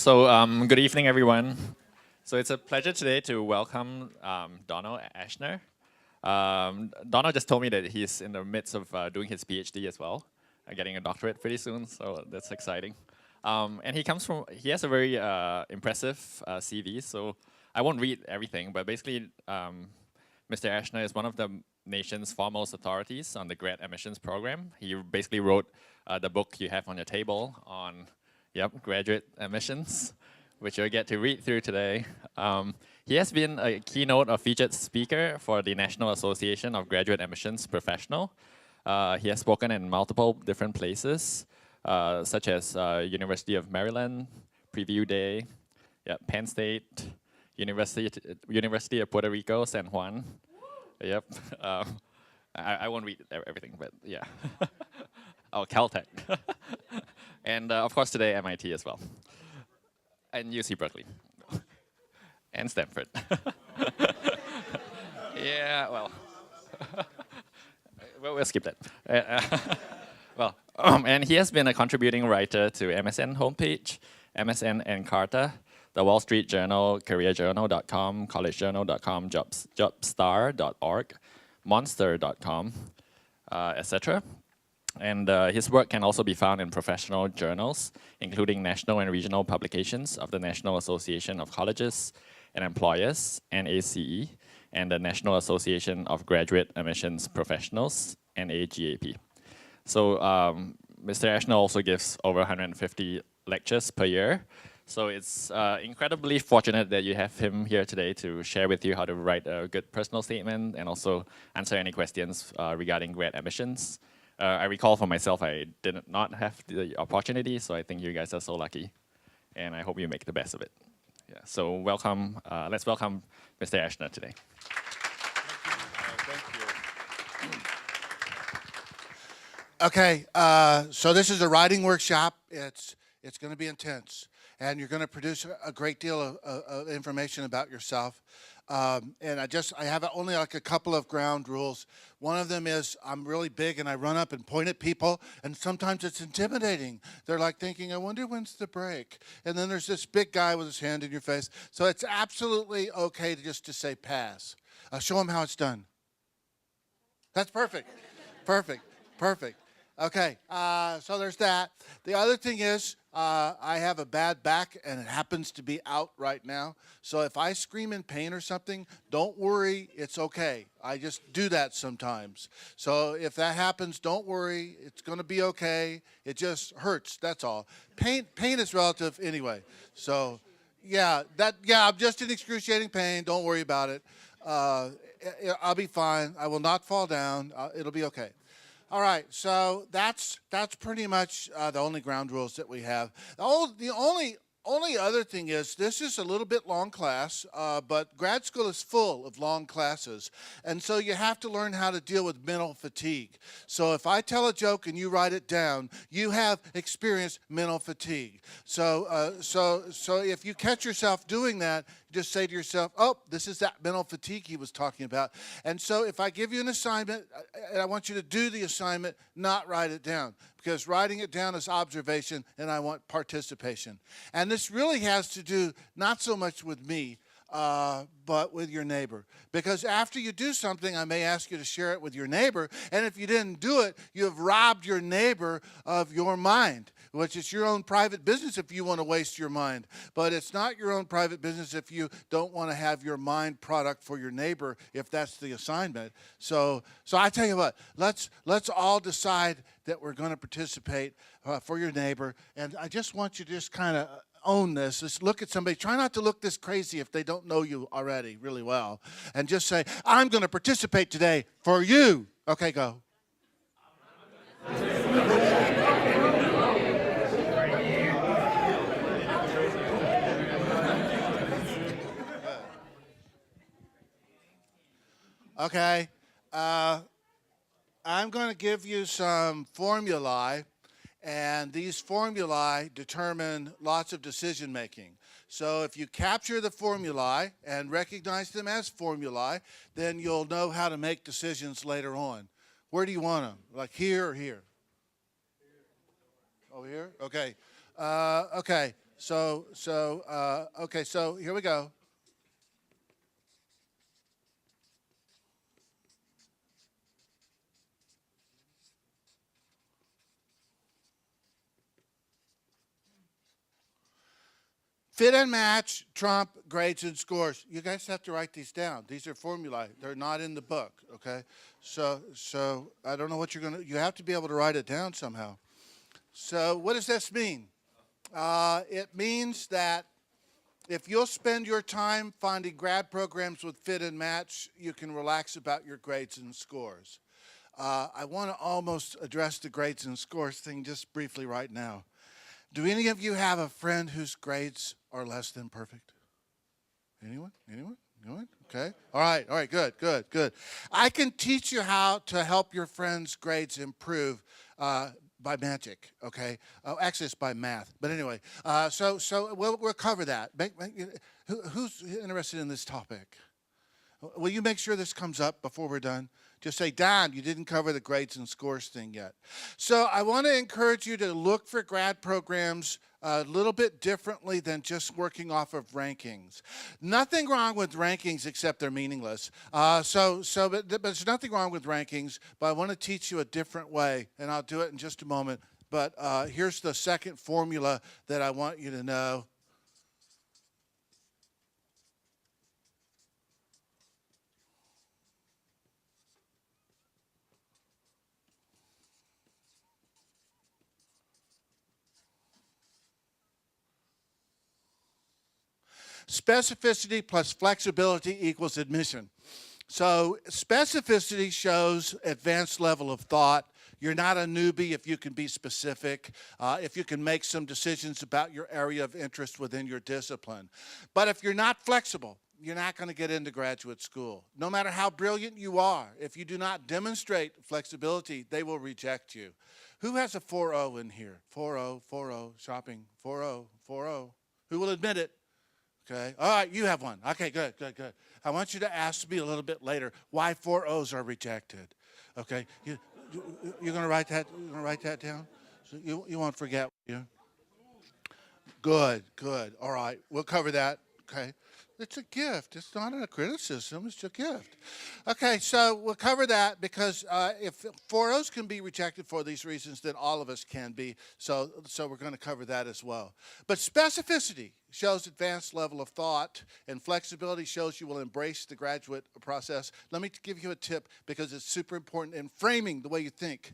Good evening, everyone. So it's a pleasure today to welcome Donald Ashner. Donald just told me that he's in the midst of doing his PhD as well, getting a doctorate pretty soon, so that's exciting. And he has a very impressive CV, so I won't read everything, but basically, Mr. Ashner is one of the nation's foremost authorities on the GREs emissions program. He basically wrote the book you have on your table on graduate emissions, which you'll get to read through today. He has been a keynote or featured speaker for the National Association of Graduate Emissions Professional. He has spoken in multiple different places, such as University of Maryland, Preview Day, Penn State, University of Puerto Rico, San Juan. Yep. I won't read everything, but yeah. Oh, Caltech. And of course today, MIT as well. And UC Berkeley. And Stanford. Yeah, well. We'll skip that. And he has been a contributing writer to MSN homepage, MSN Encarta, the Wall Street Journal, CareerJournal.com, CollegeJournal.com, Jobstar.org, Monster.com, etc. And his work can also be found in professional journals, including national and regional publications of the National Association of Colleges and Employers, NACE, and the National Association of Graduate Emissions Professionals, NAGAP. So Mr. Ashner also gives over 150 lectures per year. So it's incredibly fortunate that you have him here today to share with you how to write a good personal statement and also answer any questions regarding GREs emissions. I recall for myself, I did not have the opportunity, so I think you guys are so lucky. And I hope you make the best of it. Yeah, so welcome, let's welcome Mr. Ashner today. Thank you. Okay, so this is a writing workshop. It's going to be intense. And you're going to produce a great deal of information about yourself. And I have only like a couple of ground rules. One of them is I'm really big and I run up and point at people, and sometimes it's intimidating. They're like thinking, I wonder when's the break? And then there's this big guy with his hand in your face. So it's absolutely okay to say pass. Show them how it's done. That's perfect. Perfect. Perfect. Okay, so there's that. The other thing is I have a bad back and it happens to be out right now. So if I scream in pain or something, don't worry, it's okay. I just do that sometimes. So if that happens, don't worry, it's going to be okay. It just hurts, that's all. Pain is relative anyway. So yeah, I'm just in excruciating pain. Don't worry about it. I'll be fine. I will not fall down. It'll be okay. All right, so that's pretty much the only ground rules that we have. The only other thing is this is a little bit long class, but grad school is full of long classes, and so you have to learn how to deal with mental fatigue. So if I tell a joke and you write it down, you have experienced mental fatigue. So if you catch yourself doing that, just say to yourself, oh, this is that mental fatigue he was talking about. And so if I give you an assignment, and I want you to do the assignment, not write it down, because writing it down is observation, and I want participation. And this really has to do not so much with me, but with your neighbor. Because after you do something, I may ask you to share it with your neighbor, and if you didn't do it, you have robbed your neighbor of your mind, which is your own private business if you want to waste your mind. But it's not your own private business if you don't want to have your mind product for your neighbor, if that's the assignment. So I tell you what, let's all decide that we're going to participate for your neighbor, and I just want you to just kind of own this. Just look at somebody. Try not to look this crazy if they don't know you already really well. And just say, I'm going to participate today for you. Okay, go. Okay. I'm going to give you some formulae. And these formulae determine lots of decision making. So if you capture the formulae and recognize them as formulae, then you'll know how to make decisions later on. Where do you want them? Like here or here? Oh, here? Okay. Okay. Okay, so here we go. Fit and match, trump, grades, and scores. You guys have to write these down. These are formulae. They're not in the book, okay? So I don't know what you're going to, you have to be able to write it down somehow. So what does this mean? It means that if you'll spend your time finding grad programs with fit and match, you can relax about your grades and scores. I want to almost address the grades and scores thing just briefly right now. Do any of you have a friend whose grades are less than perfect? Anyone? Anyone? Anyone? Okay. All right, good. I can teach you how to help your friend's grades improve by magic, okay? Oh, actually, it's by math. But anyway, so we'll cover that. Who's interested in this topic? Will you make sure this comes up before we're done? Just say, Don, you didn't cover the grades and scores thing yet. So I want to encourage you to look for grad programs a little bit differently than just working off of rankings. Nothing wrong with rankings except they're meaningless. But there's nothing wrong with rankings, but I want to teach you a different way, and I'll do it in just a moment. But here's the second formula that I want you to know. Specificity plus flexibility equals admission. So specificity shows advanced level of thought. You're not a newbie if you can be specific, if you can make some decisions about your area of interest within your discipline. But if you're not flexible, you're not going to get into graduate school. No matter how brilliant you are, if you do not demonstrate flexibility, they will reject you. Who has a 4.0 in here? 4.0, 4.0, shopping, 4.0, 4.0. Who will admit it? Okay. All right, you have one. Okay, good. I want you to ask me a little bit later why 4.0s are rejected. Okay. You're going to write that. You're going to write that down. So you won't forget. Yeah. Good. All right, we'll cover that. Okay. It's a gift. It's not a criticism. It's a gift. Okay, so we'll cover that because if 4.0s can be rejected for these reasons, then all of us can be. So we're going to cover that as well. But specificity shows advanced level of thought, and flexibility shows you will embrace the graduate process. Let me give you a tip because it's super important in framing the way you think.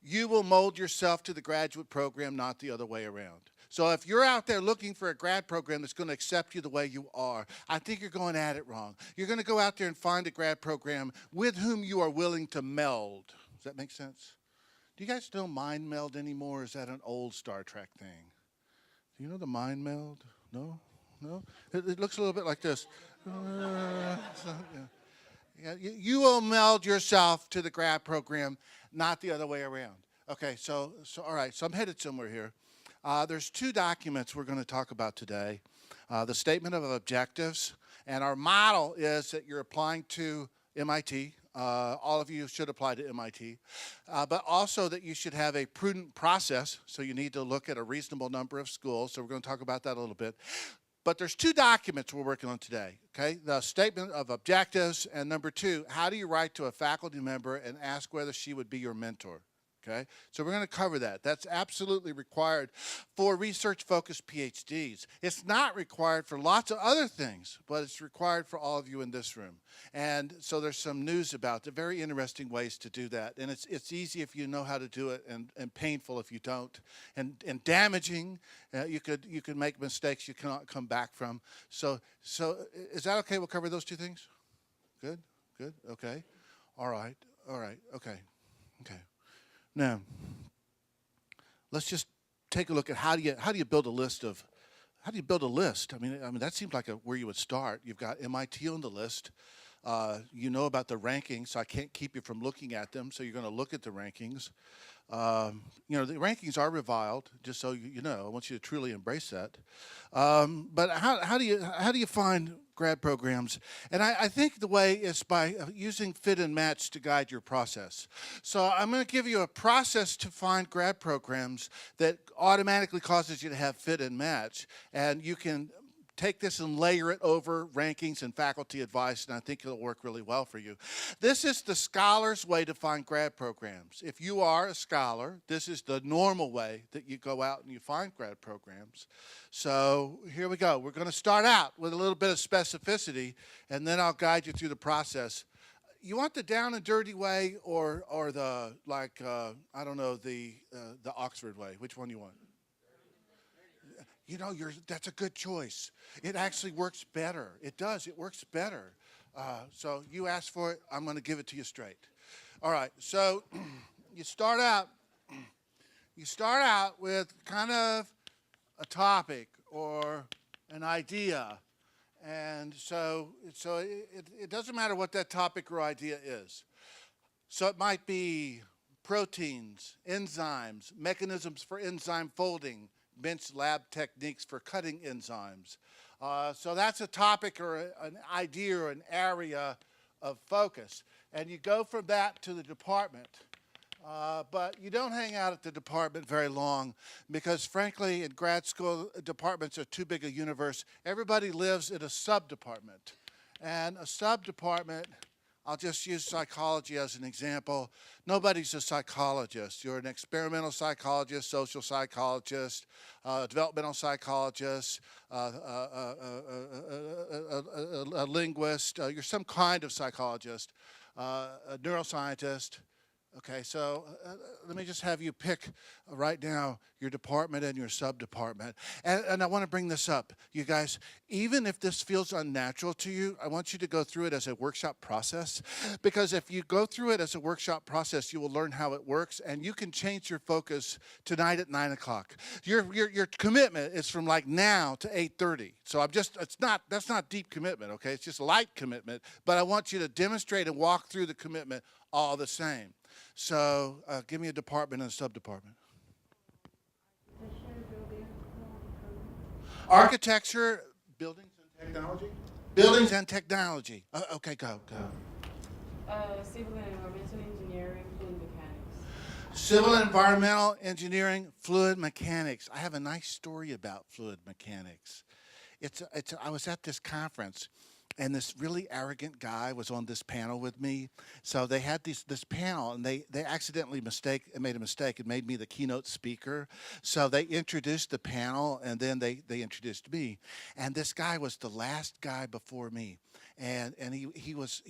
You will mold yourself to the graduate program, not the other way around. So if you're out there looking for a grad program that's going to accept you the way you are, I think you're going at it wrong. You're going to go out there and find a grad program with whom you are willing to meld. Does that make sense? Do you guys know mind meld anymore? Or is that an old Star Trek thing? Do you know the mind meld? No? It looks a little bit like this. You will meld yourself to the grad program, not the other way around. Okay, so all right, so I'm headed somewhere here. There's two documents we're going to talk about today. The statement of objectives, and our model is that you're applying to MIT. All of you should apply to MIT, but also that you should have a prudent process, so you need to look at a reasonable number of schools, so we're going to talk about that a little bit. But there's two documents we're working on today, okay? The statement of objectives, and number two, how do you write to a faculty member and ask whether she would be your mentor? Okay, so we're going to cover that. That's absolutely required for research-focused PhDs. It's not required for lots of other things, but it's required for all of you in this room. And so there's some news about the very interesting ways to do that. And it's easy if you know how to do it, and painful if you don't, and damaging. You could make mistakes you cannot come back from. So is that okay? We'll cover those two things. Good. Okay. All right. Okay. Now, let's just take a look at how do you build a list of, how do you build a list? I mean that seems like where you would start. You've got MIT on the list. You know about the rankings, so I can't keep you from looking at them. So you're going to look at the rankings. The rankings are reviled, just so you know. I want you to truly embrace that. But how do you find grad programs. And I think the way is by using fit and match to guide your process. So I'm going to give you a process to find grad programs that automatically causes you to have fit and match. And you can take this and layer it over rankings and faculty advice, and I think it'll work really well for you. This is the scholar's way to find grad programs. If you are a scholar, this is the normal way that you go out and you find grad programs. So here we go. We're going to start out with a little bit of specificity, and then I'll guide you through the process. You want the down and dirty way or the, like, I don't know, the Oxford way? Which one you want? You know, that's a good choice. It actually works better. It does. It works better. So you asked for it. I'm going to give it to you straight. All right. So you start out with kind of a topic or an idea. And so it doesn't matter what that topic or idea is. So it might be proteins, enzymes, mechanisms for enzyme folding, bench lab techniques for cutting enzymes. So that's a topic or an idea or an area of focus. And you go from that to the department. But you don't hang out at the department very long because, frankly, in grad school, departments are too big a universe. Everybody lives in a sub-department. And a sub-department, I'll just use psychology as an example. Nobody's a psychologist. You're an experimental psychologist, social psychologist, developmental psychologist, a linguist. You're some kind of psychologist, a neuroscientist. Okay, so let me just have you pick right now your department and your sub-department. And I want to bring this up. You guys, even if this feels unnatural to you, I want you to go through it as a workshop process. Because if you go through it as a workshop process, you will learn how it works, and you can change your focus tonight at 9 o'clock. Your commitment is from like now to 8:30. So that's not deep commitment, okay? It's just light commitment. But I want you to demonstrate and walk through the commitment all the same. So give me a department and a sub-department. Architecture, buildings and technology? Buildings and technology. Okay, go. Civil and environmental engineering, fluid mechanics. Civil and environmental engineering, fluid mechanics. I have a nice story about fluid mechanics. I was at this conference, and this really arrogant guy was on this panel with me. So they had this panel, and they accidentally made a mistake and made me the keynote speaker. So they introduced the panel, and then they introduced me. And this guy was the last guy before me. And he was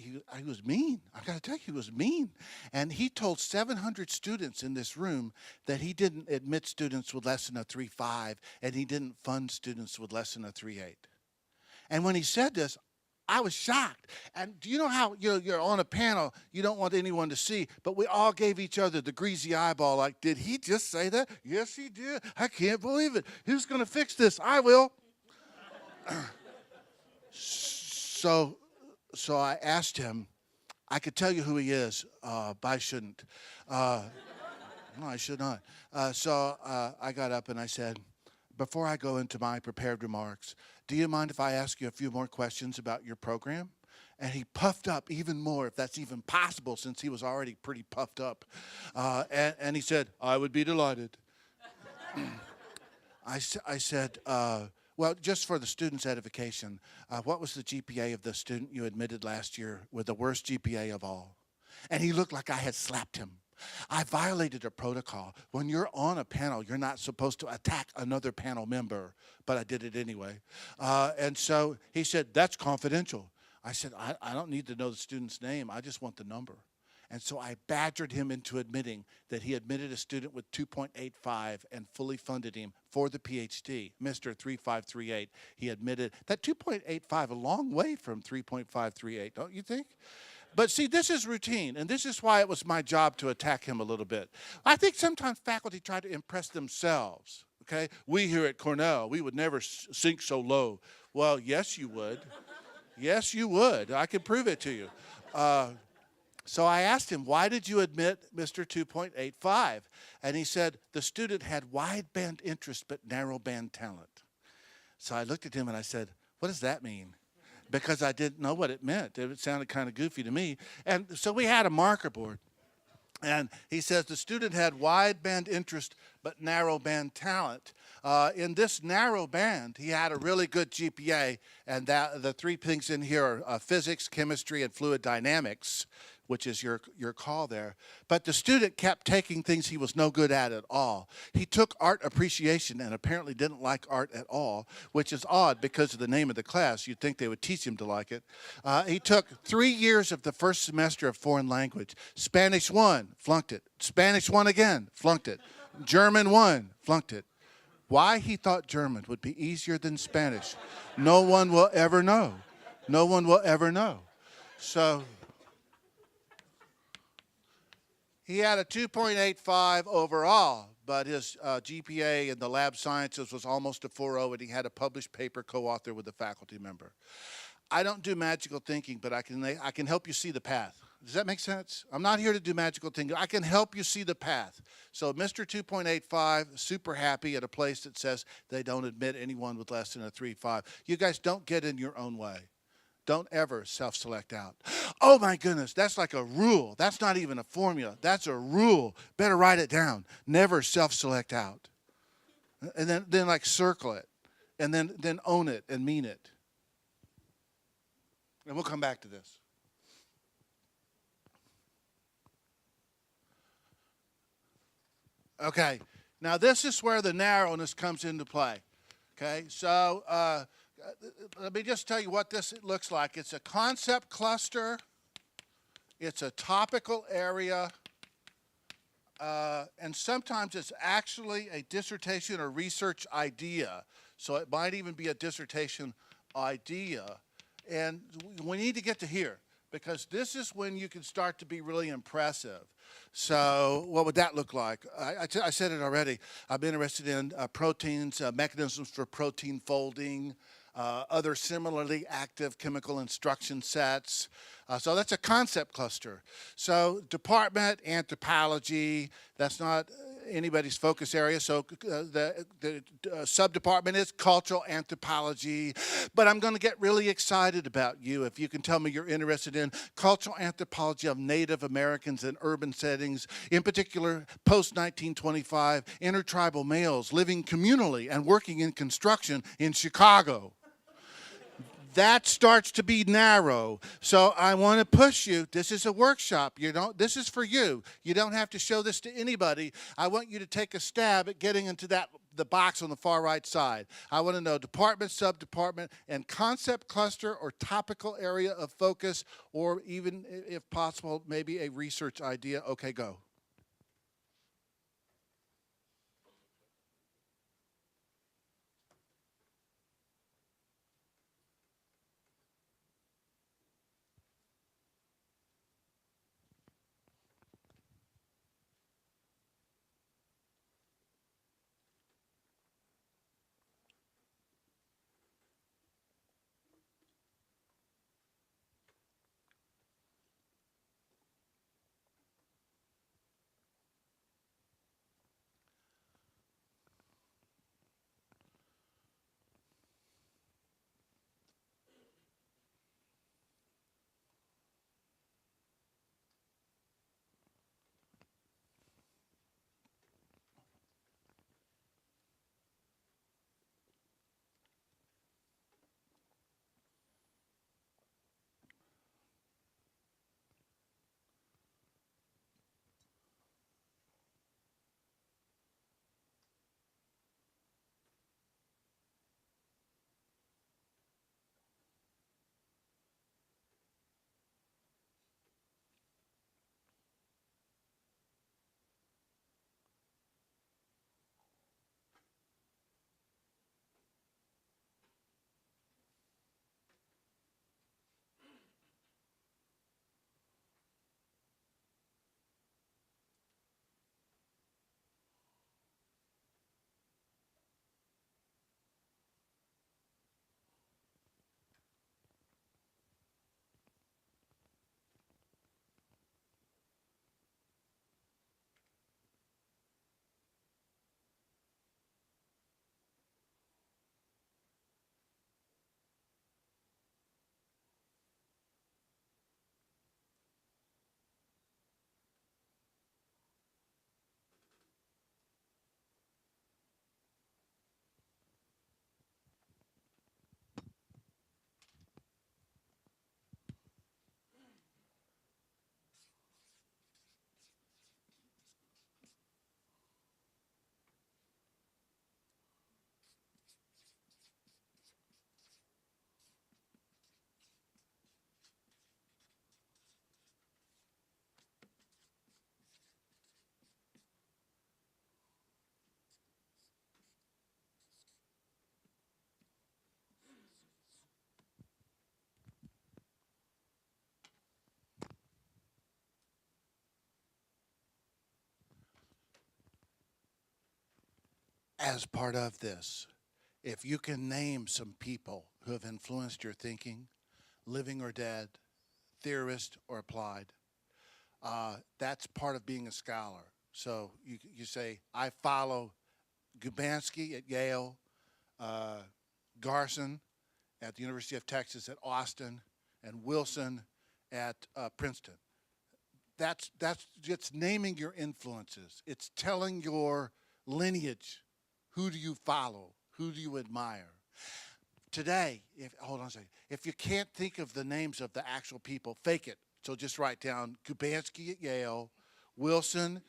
mean. I got to tell you, he was mean. And he told 700 students in this room that he didn't admit students with less than a 3.5, and he didn't fund students with less than a 3.8. And when he said this, I was shocked. And do you know how you're on a panel, you don't want anyone to see, but we all gave each other the greasy eyeball like, did he just say that? Yes, he did. I can't believe it. Who's going to fix this? I will. So I asked him, I could tell you who he is, but I shouldn't. No, I should not. So I got up and I said, before I go into my prepared remarks, do you mind if I ask you a few more questions about your program? And he puffed up even more, if that's even possible, since he was already pretty puffed up. And he said, I would be delighted. I said, well, just for the student's edification, what was the GPA of the student you admitted last year with the worst GPA of all? And he looked like I had slapped him. I violated a protocol. When you're on a panel, you're not supposed to attack another panel member, but I did it anyway. And so he said, that's confidential. I said, I don't need to know the student's name. I just want the number. And so I badgered him into admitting that he admitted a student with 2.85 and fully funded him for the PhD, Mr. 3538. He admitted that 2.85, a long way from 3.538, don't you think? But see, this is routine, and this is why it was my job to attack him a little bit. I think sometimes faculty try to impress themselves, okay? We here at Cornell, we would never sink so low. Well, yes, you would. Yes, you would. I can prove it to you. So I asked him, why did you admit Mr. 2.85? And he said, the student had wide band interest but narrow band talent. So I looked at him and I said, what does that mean? because I didn't know what it meant. It sounded kind of goofy to me. And so we had a marker board. And he says the student had wide band interest but narrow band talent. In this narrow band, he had a really good GPA, and the three things in here are physics, chemistry, and fluid dynamics, which is your call there. But the student kept taking things he was no good at all. He took art appreciation and apparently didn't like art at all, which is odd because of the name of the class. You'd think they would teach him to like it. He took 3 years of the first semester of foreign language. Spanish 1, flunked it. Spanish 1 again, flunked it. German 1, flunked it. Why he thought German would be easier than Spanish, no one will ever know. No one will ever know. So he had a 2.85 overall, but his GPA in the lab sciences was almost a 4.0, and he had a published paper co-authored with a faculty member. I don't do magical thinking, but I can help you see the path. Does that make sense? I'm not here to do magical thinking. I can help you see the path. So Mr. 2.85, super happy at a place that says they don't admit anyone with less than a 3.5. You guys don't get in your own way. Don't ever self-select out. Oh my goodness, that's like a rule. That's not even a formula. That's a rule. Better write it down. Never self-select out. And then like circle it. And then own it and mean it. And we'll come back to this. Okay, now this is where the narrowness comes into play. Okay, so let me just tell you what this looks like. It's a concept cluster, it's a topical area, and sometimes it's actually a dissertation or research idea. So it might even be a dissertation idea. And we need to get to here, because this is when you can start to be really impressive. So what would that look like? I said it already. I'm interested in proteins, mechanisms for protein folding, other similarly active chemical instruction sets. So that's a concept cluster. So department, anthropology, that's not anybody's focus area. So the sub-department is cultural anthropology. But I'm going to get really excited about you if you can tell me you're interested in cultural anthropology of Native Americans in urban settings, in particular post-1925 intertribal males living communally and working in construction in Chicago. That starts to be narrow. So I want to push you. This is a workshop. This is for you. You don't have to show this to anybody. I want you to take a stab at getting into the box on the far right side. I want to know department, sub-department, and concept cluster or topical area of focus, or even, if possible, maybe a research idea. Okay, go. as part of this, if you can name some people who have influenced your thinking, living or dead, theorist or applied, that's part of being a scholar. So you say, I follow Gubansky at Yale, Garson at the University of Texas at Austin, and Wilson at Princeton. That's just naming your influences. It's telling your lineage. Who do you follow? Who do you admire? Today, hold on a second. If you can't think of the names of the actual people, fake it. So just write down Gubansky at Yale, Wilson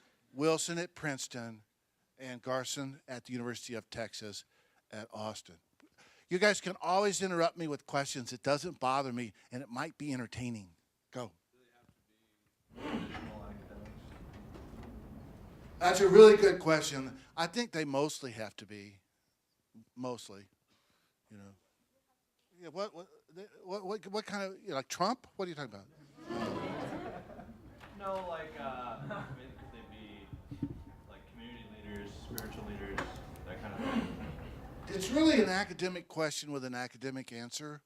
at Princeton, and Garson at the University of Texas at Austin. You guys can always interrupt me with questions. It doesn't bother me, and it might be entertaining. Go. That's a really good question. I think they mostly have to be. Mostly, you know. Yeah. What kind of, like Trump? What are you talking about? No, like could they be like community leaders, spiritual leaders, that kind of thing? It's really an academic question with an academic answer.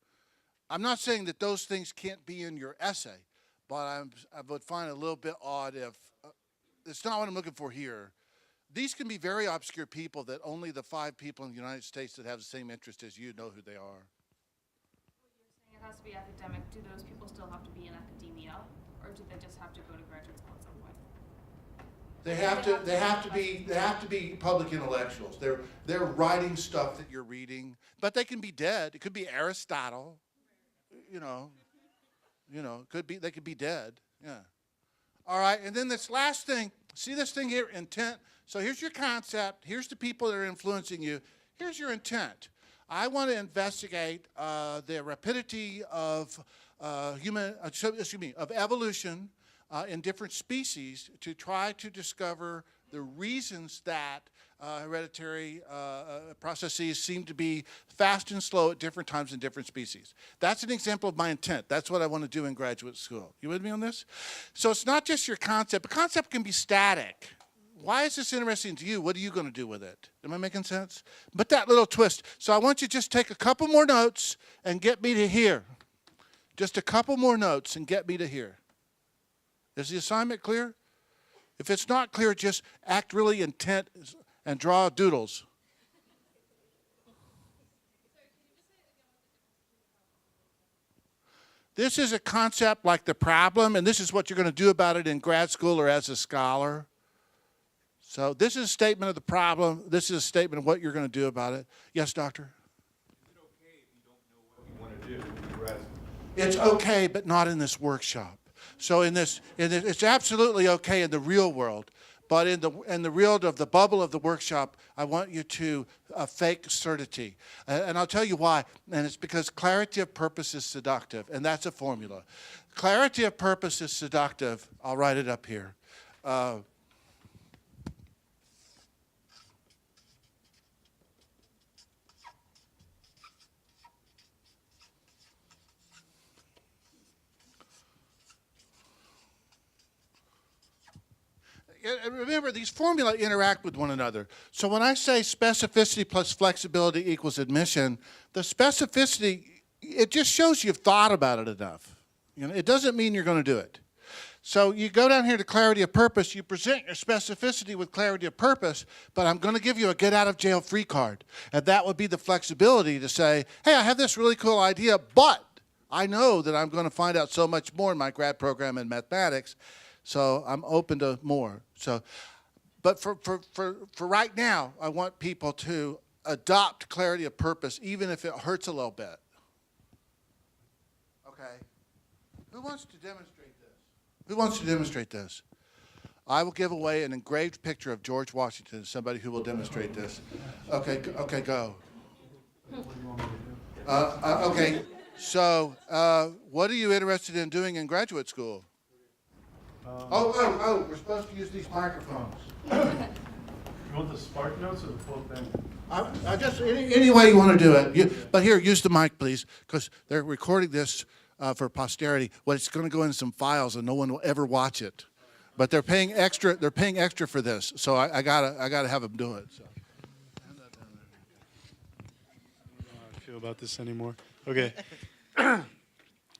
I'm not saying that those things can't be in your essay, but I would find it a little bit odd if it's not what I'm looking for here. These can be very obscure people that only the 5 people in the United States that have the same interest as you know who they are. Well, you're saying it has to be academic. Do those people still have to be in academia, or do they just have to go to graduate school at some point? They have to be public intellectuals. They're writing stuff that you're reading, but they can be dead. It could be Aristotle. You know, they could be dead. Yeah. All right, and then this last thing, see this thing here, intent. So here's your concept. Here's the people that are influencing you. Here's your intent. I want to investigate the rapidity of of evolution in different species to try to discover the reasons that hereditary processes seem to be fast and slow at different times in different species. That's an example of my intent. That's what I want to do in graduate school. You with me on this? So it's not just your concept. A concept can be static. Why is this interesting to you? What are you going to do with it? Am I making sense? But that little twist. So I want you to just take a couple more notes and get me to here. Just a couple more notes and get me to here. Is the assignment clear? If it's not clear, just act really intent and draw doodles. This is a concept like the problem, and this is what you're going to do about it in grad school or as a scholar. So this is a statement of the problem. This is a statement of what you're going to do about it. Yes, doctor? Is it okay if you don't know what you want to do in grad school? It's okay, but not in this workshop. So in this, it's absolutely okay in the real world. But in the world of the bubble of the workshop, I want you to fake certitude. And I'll tell you why. And it's because clarity of purpose is seductive. And that's a formula. Clarity of purpose is seductive. I'll write it up here. Remember, these formulae interact with one another. So when I say specificity plus flexibility equals admission, the specificity, it just shows you've thought about it enough. It doesn't mean you're going to do it. So you go down here to clarity of purpose, you present your specificity with clarity of purpose, but I'm going to give you a get-out-of-jail-free card. And that would be the flexibility to say, hey, I have this really cool idea, but I know that I'm going to find out so much more in my grad program in mathematics, so I'm open to more. So, but for right now, I want people to adopt clarity of purpose, even if it hurts a little bit. Okay. Who wants to demonstrate this? Who wants to demonstrate this? I will give away an engraved picture of George Washington to somebody who will demonstrate this. Okay, okay, go. Okay, so what are you interested in doing in graduate school? We're supposed to use these microphones. You want the spark notes or the full thing? I just any way you want to do it. But here, use the mic, please, because they're recording this for posterity. Well, it's going to go in some files, and no one will ever watch it. But they're paying extra. They're paying extra for this, so I gotta have them do it. So. And feel about this anymore. Okay.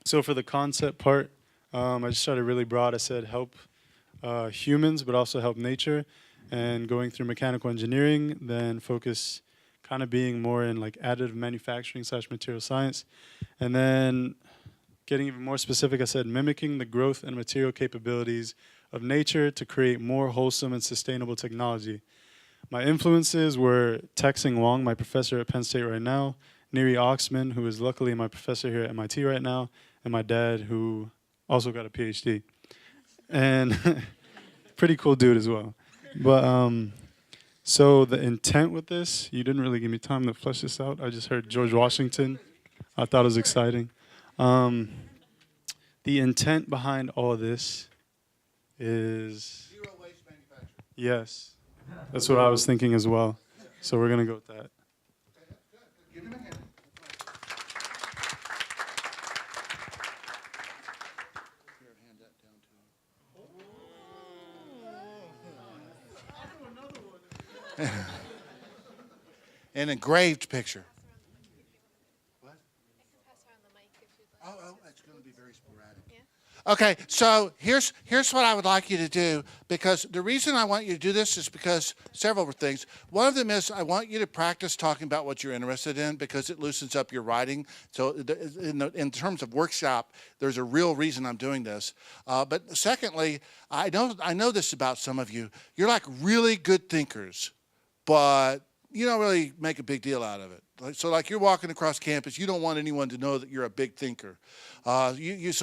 So for the concept part, I just started really broad. I said help humans, but also help nature. And going through mechanical engineering, then focus kind of being more in like additive manufacturing / material science. And then getting even more specific, I said mimicking the growth and material capabilities of nature to create more wholesome and sustainable technology. My influences were Tex-Sing Wong, my professor at Penn State right now, Neri Oxman, who is luckily my professor here at MIT right now, and my dad, who also got a PhD. And pretty cool dude as well. But so the intent with this, you didn't really give me time to flesh this out. I just heard George Washington. I thought it was exciting. The intent behind all of this is... Zero waste manufacturing. Yes. That's what I was thinking as well. So we're going to go with that. Okay, that's good. Give him a hand. Here, hand that down to him. An engraved picture. What? Oh, it's going to be very sporadic. Okay, so here's what I would like you to do, because the reason I want you to do this is because several things. One of them is I want you to practice talking about what you're interested in, because it loosens up your writing. So in terms of workshop, there's a real reason I'm doing this. But secondly, I know this about some of you. You're like really good thinkers, but you don't really make a big deal out of it. So like you're walking across campus, you don't want anyone to know that you're a big thinker. So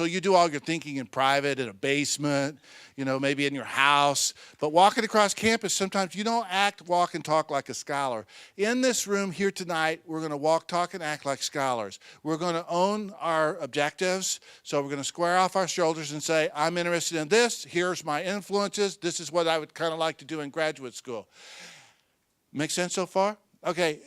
you do all your thinking in private, in a basement, maybe in your house. But walking across campus, sometimes you don't act, walk, and talk like a scholar. In this room here tonight, we're going to walk, talk, and act like scholars. We're going to own our objectives. So we're going to square off our shoulders and say, I'm interested in this. Here's my influences. This is what I would kind of like to do in graduate school. Make sense so far? Okay.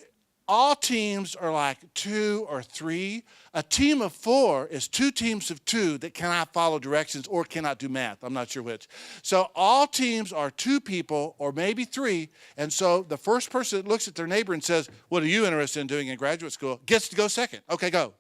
All teams are like 2 or 3. A team of 4 is 2 teams of 2 that cannot follow directions or cannot do math. I'm not sure which. So all teams are 2 people or maybe 3. And so the first person that looks at their neighbor and says, what are you interested in doing in graduate school, gets to go second. Okay, go.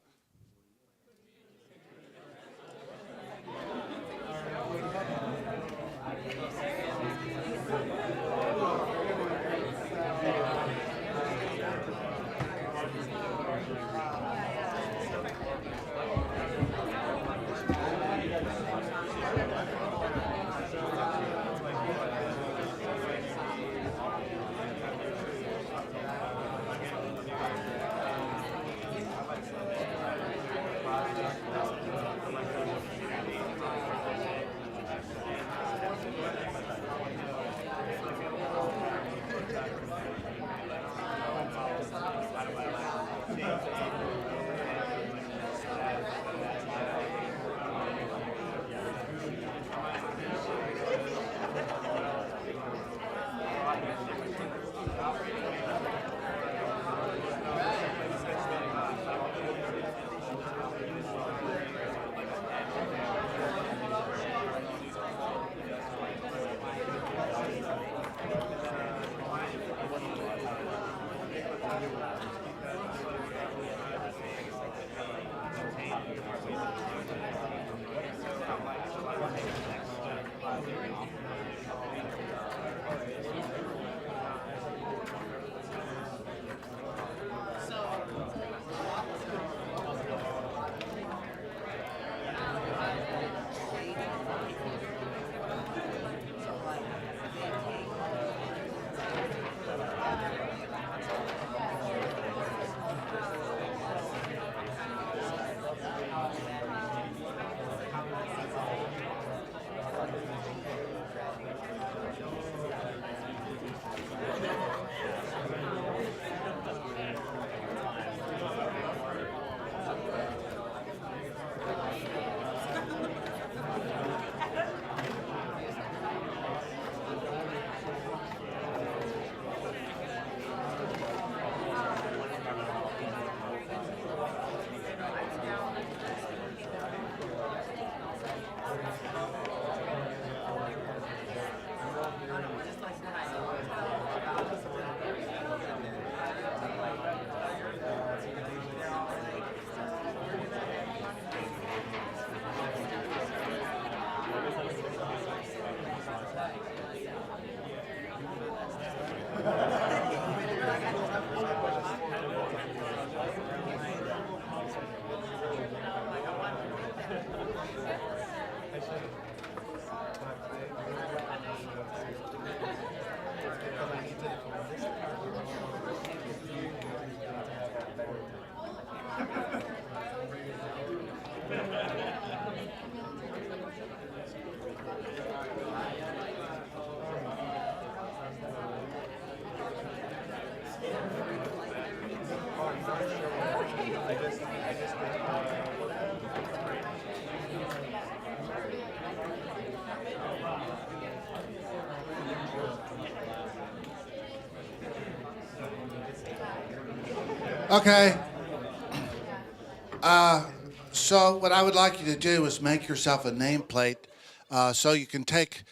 Okay. So what I would like you to do is make yourself a nameplate, so you can take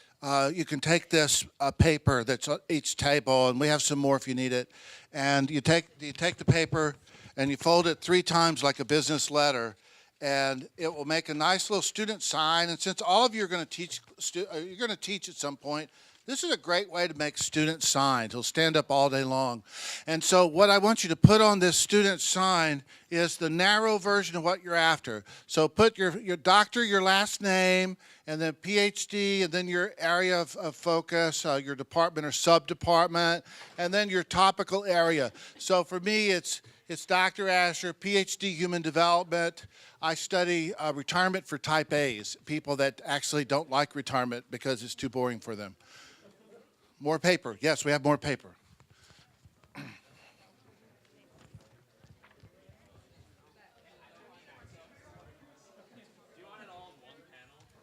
this paper that's on each table, and we have some more if you need it. And you take the paper and you fold it 3 times like a business letter, and it will make a nice little student sign. And since all of you are going to teach, you're going to teach at some point, this is a great way to make student signs. It'll stand up all day long. And so what I want you to put on this student sign is the narrow version of what you're after. So put your doctor, your last name, and then PhD, and then your area of focus, your department or sub-department, and then your topical area. So for me, it's Dr. Asher, PhD Human Development. I study retirement for type A's, people that actually don't like retirement because it's too boring for them. More paper. Yes, we have more paper.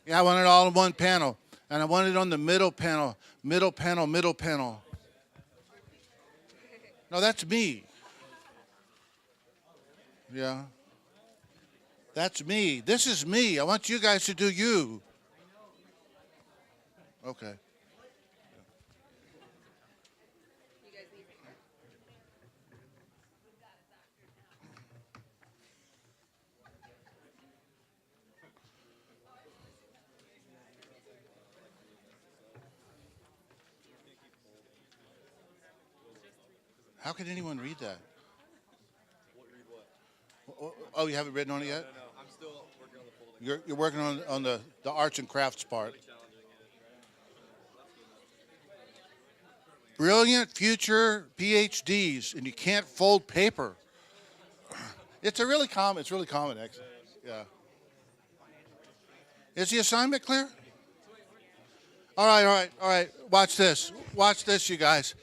Yeah, I want it all in one panel. And I want it on the middle panel. Middle panel, middle panel. No, that's me. Yeah. That's me. This is me. I want you guys to do you. Okay. How can anyone read that? Oh, you haven't written on it yet? No, I'm still working on the folding. You're working on the arts and crafts part. Brilliant future PhDs, and you can't fold paper. It's really common, actually. Yeah. Is the assignment clear? All right. Watch this, you guys.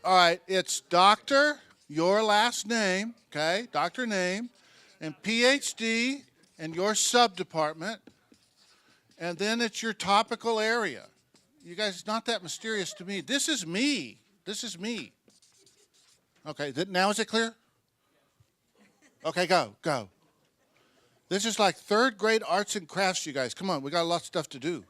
All right, it's doctor, your last name, okay, doctor name, and PhD, and your sub-department, and then it's your topical area. You guys, it's not that mysterious to me. This is me. Okay, now is it clear? Okay, go. This is like 3rd grade arts and crafts, you guys. Come on, we got a lot of stuff to do.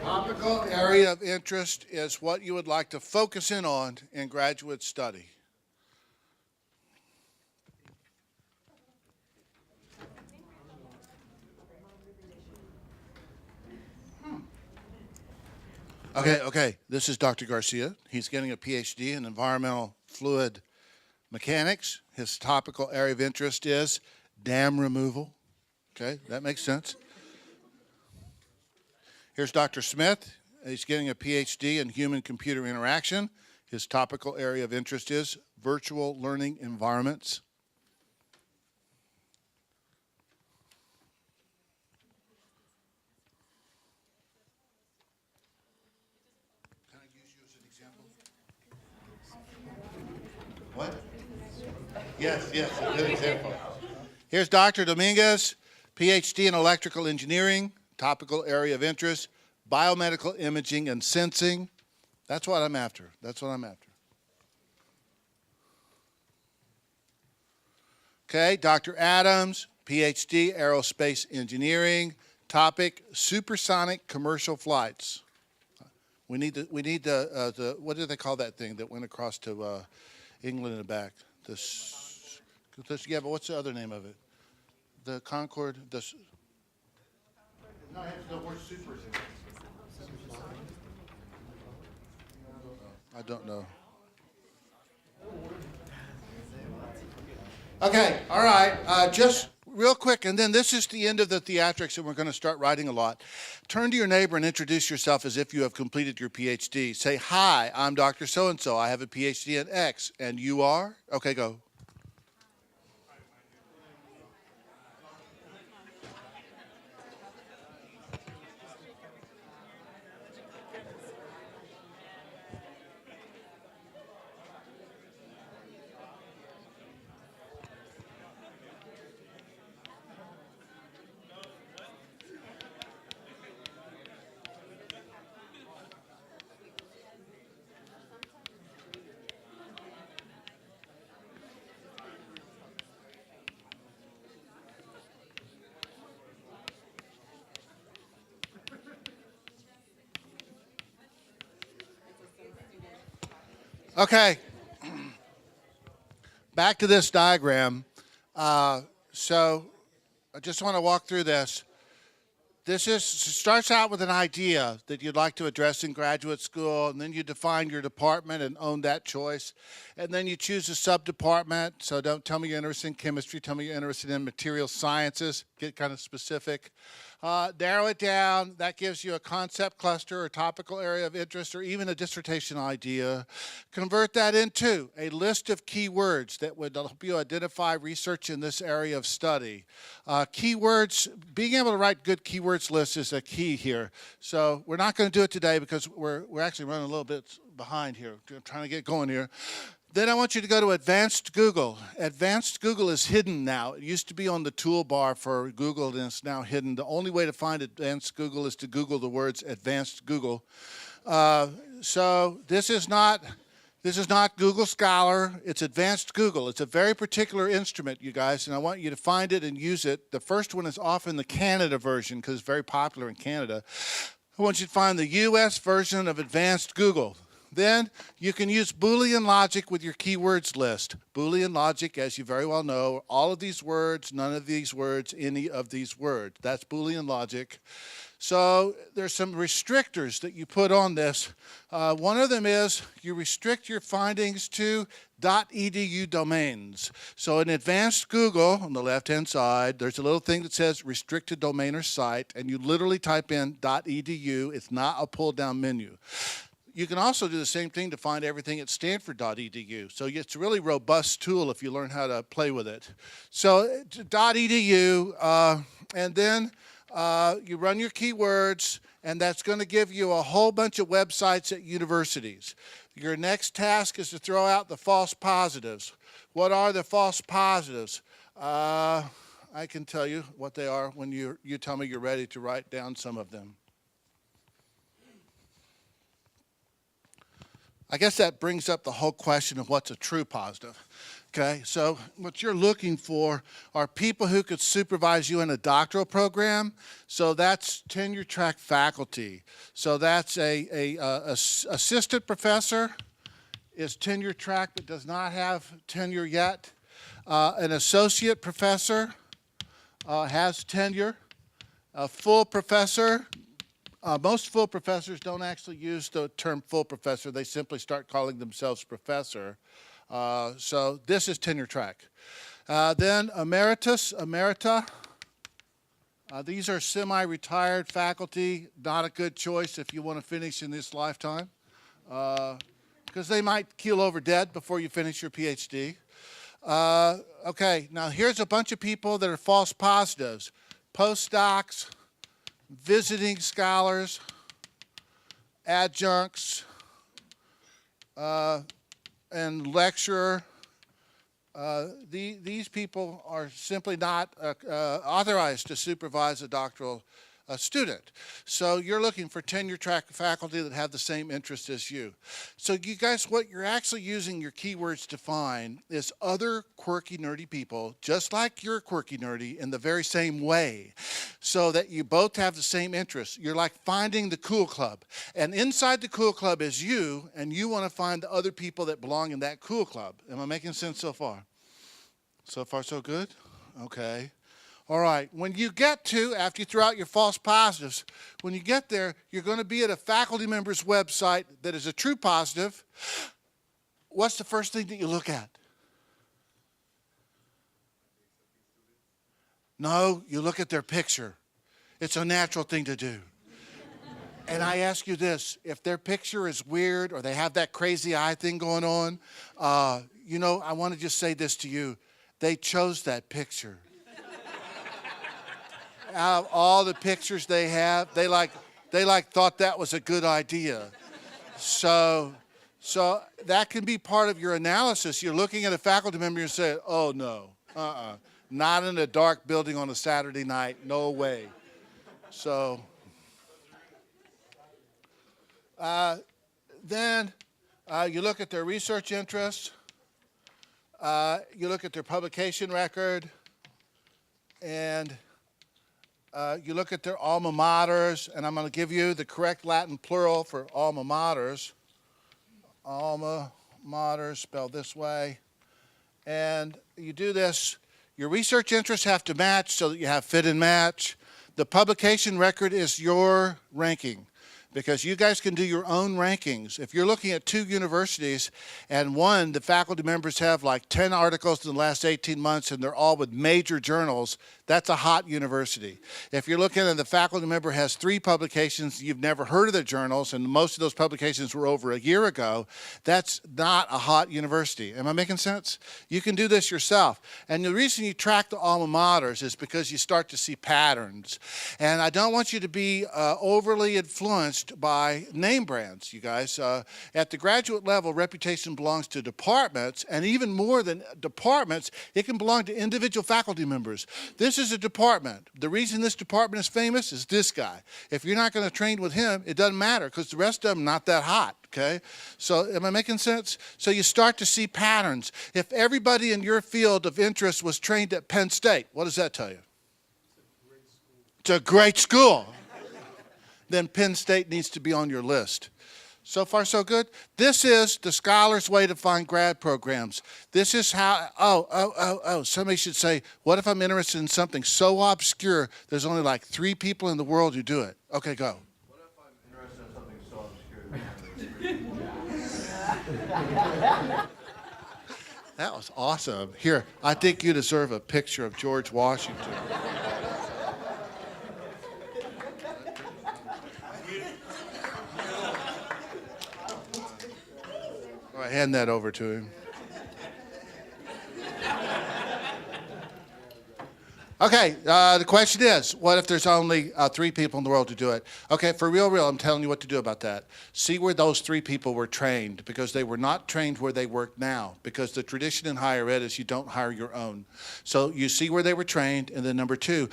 Topical area of interest is what you would like to focus in on in graduate study. Okay. This is Dr. Garcia. He's getting a PhD in environmental fluid mechanics. His topical area of interest is dam removal. Okay, that makes sense. Here's Dr. Smith. He's getting a PhD in human-computer interaction. His topical area of interest is virtual learning environments. Can I use you as an example? What? Yes, a good example. Here's Dr. Dominguez, PhD in electrical engineering. Topical area of interest, biomedical imaging and sensing. That's what I'm after. Okay, Dr. Adams, PhD, aerospace engineering. Topic, supersonic commercial flights. We need the what do they call that thing that went across to England and back? Yeah, but what's the other name of it? The Concorde, No, I have to know where super is in it. I don't know. Okay, all right, just real quick, and then this is the end of the theatrics, and we're going to start writing a lot. Turn to your neighbor and introduce yourself as if you have completed your PhD. Say, hi, I'm Dr. So-and-so. I have a PhD in X, and you are? Okay, go. Okay, back to this diagram. So I just want to walk through this. This starts out with an idea that you'd like to address in graduate school, and then you define your department and own that choice. And then you choose a sub-department. So don't tell me you're interested in chemistry, tell me you're interested in material sciences, get kind of specific. Narrow it down. That gives you a concept cluster or topical area of interest or even a dissertation idea. Convert that into a list of keywords that would help you identify research in this area of study. Keywords, being able to write good keywords lists is a key here. So we're not going to do it today because we're actually running a little bit behind here. I'm trying to get going here. Then I want you to go to Advanced Google. Advanced Google is hidden now. It used to be on the toolbar for Google, and it's now hidden. The only way to find Advanced Google is to Google the words Advanced Google. So this is not Google Scholar. It's Advanced Google. It's a very particular instrument, you guys, and I want you to find it and use it. The first one is often the Canada version because it's very popular in Canada. I want you to find the US version of Advanced Google. Then you can use Boolean logic with your keywords list. Boolean logic, as you very well know, all of these words, none of these words, any of these words. That's Boolean logic. So there's some restrictors that you put on this. One of them is you restrict your findings to .edu domains. So in Advanced Google, on the left-hand side, there's a little thing that says restricted domain or site, and you literally type in .edu. It's not a pull-down menu. You can also do the same thing to find everything at stanford.edu. So it's a really robust tool if you learn how to play with it. So .edu, and then you run your keywords, and that's going to give you a whole bunch of websites at universities. Your next task is to throw out the false positives. What are the false positives? I can tell you what they are when you tell me you're ready to write down some of them. I guess that brings up the whole question of what's a true positive. Okay, so what you're looking for are people who could supervise you in a doctoral program. So that's tenure track faculty. So that's a assistant professor is tenure track but does not have tenure yet. An associate professor has tenure. A full professor. Most full professors don't actually use the term full professor. They simply start calling themselves professor. So this is tenure track. Then emeritus, emerita. These are semi-retired faculty. Not a good choice if you want to finish in this lifetime. Because they might keel over dead before you finish your PhD. Okay, now here's a bunch of people that are false positives. Postdocs, visiting scholars, adjuncts, and lecturer. These people are simply not authorized to supervise a doctoral student. So you're looking for tenure track faculty that have the same interest as you. So you guys, what you're actually using your keywords to find is other quirky, nerdy people, just like you're quirky, nerdy, in the very same way, so that you both have the same interests. You're like finding the cool club. And inside the cool club is you, and you want to find the other people that belong in that cool club. Am I making sense so far? So far, so good? Okay. All right, when you get to, after you throw out your false positives, when you get there, you're going to be at a faculty member's website that is a true positive. What's the first thing that you look at? No, you look at their picture. It's a natural thing to do. And I ask you this, if their picture is weird or they have that crazy eye thing going on, you know, I want to just say this to you. They chose that picture. Out of all the pictures they have, they thought that was a good idea. So that can be part of your analysis. You're looking at a faculty member and you say, oh no, not in a dark building on a Saturday night, no way. So then you look at their research interests, you look at their publication record, and you look at their alma maters, and I'm going to give you the correct Latin plural for alma maters. Alma mater, spelled this way. And you do this. Your research interests have to match so that you have fit and match. The publication record is your ranking, because you guys can do your own rankings. If you're looking at 2 universities and one, the faculty members have like 10 articles in the last 18 months and they're all with major journals, that's a hot university. If you're looking at the faculty member has 3 publications, you've never heard of the journals, and most of those publications were over a year ago, that's not a hot university. Am I making sense? You can do this yourself. And the reason you track the alma maters is because you start to see patterns. And I don't want you to be overly influenced by name brands, you guys. At the graduate level, reputation belongs to departments, and even more than departments, it can belong to individual faculty members. This is a department. The reason this department is famous is this guy. If you're not going to train with him, it doesn't matter, because the rest of them not that hot, okay? So am I making sense? So you start to see patterns. If everybody in your field of interest was trained at Penn State, what does that tell you? It's a great school. Then Penn State needs to be on your list. So far, so good? This is the scholar's way to find grad programs. This is how, somebody should say, what if I'm interested in something so obscure, there's only like 3 people in the world who do it? Okay, go. What if I'm interested in something so obscure? That was awesome. Here, I think you deserve a picture of George Washington. All right, hand that over to him. Okay, the question is, what if there's only 3 people in the world to do it? Okay, for real, I'm telling you what to do about that. See where those 3 people were trained, because they were not trained where they work now, because the tradition in higher ed is you don't hire your own. So you see where they were trained, and then number 2,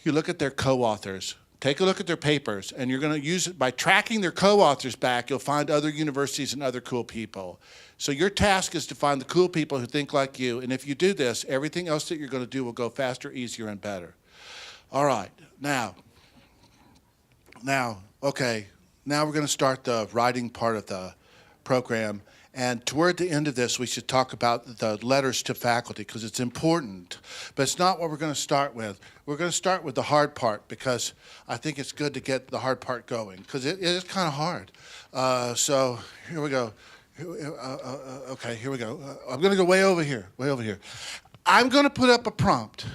you look at their co-authors. Take a look at their papers, and you're going to use it by tracking their co-authors back. You'll find other universities and other cool people. So your task is to find the cool people who think like you, and if you do this, everything else that you're going to do will go faster, easier, and better. All right, now, okay, now we're going to start the writing part of the program. And toward the end of this, we should talk about the letters to faculty, because it's important. But it's not what we're going to start with. We're going to start with the hard part, because I think it's good to get the hard part going, because it is kind of hard. So here we go. Okay, here we go. I'm going to go way over here. I'm going to put up a prompt,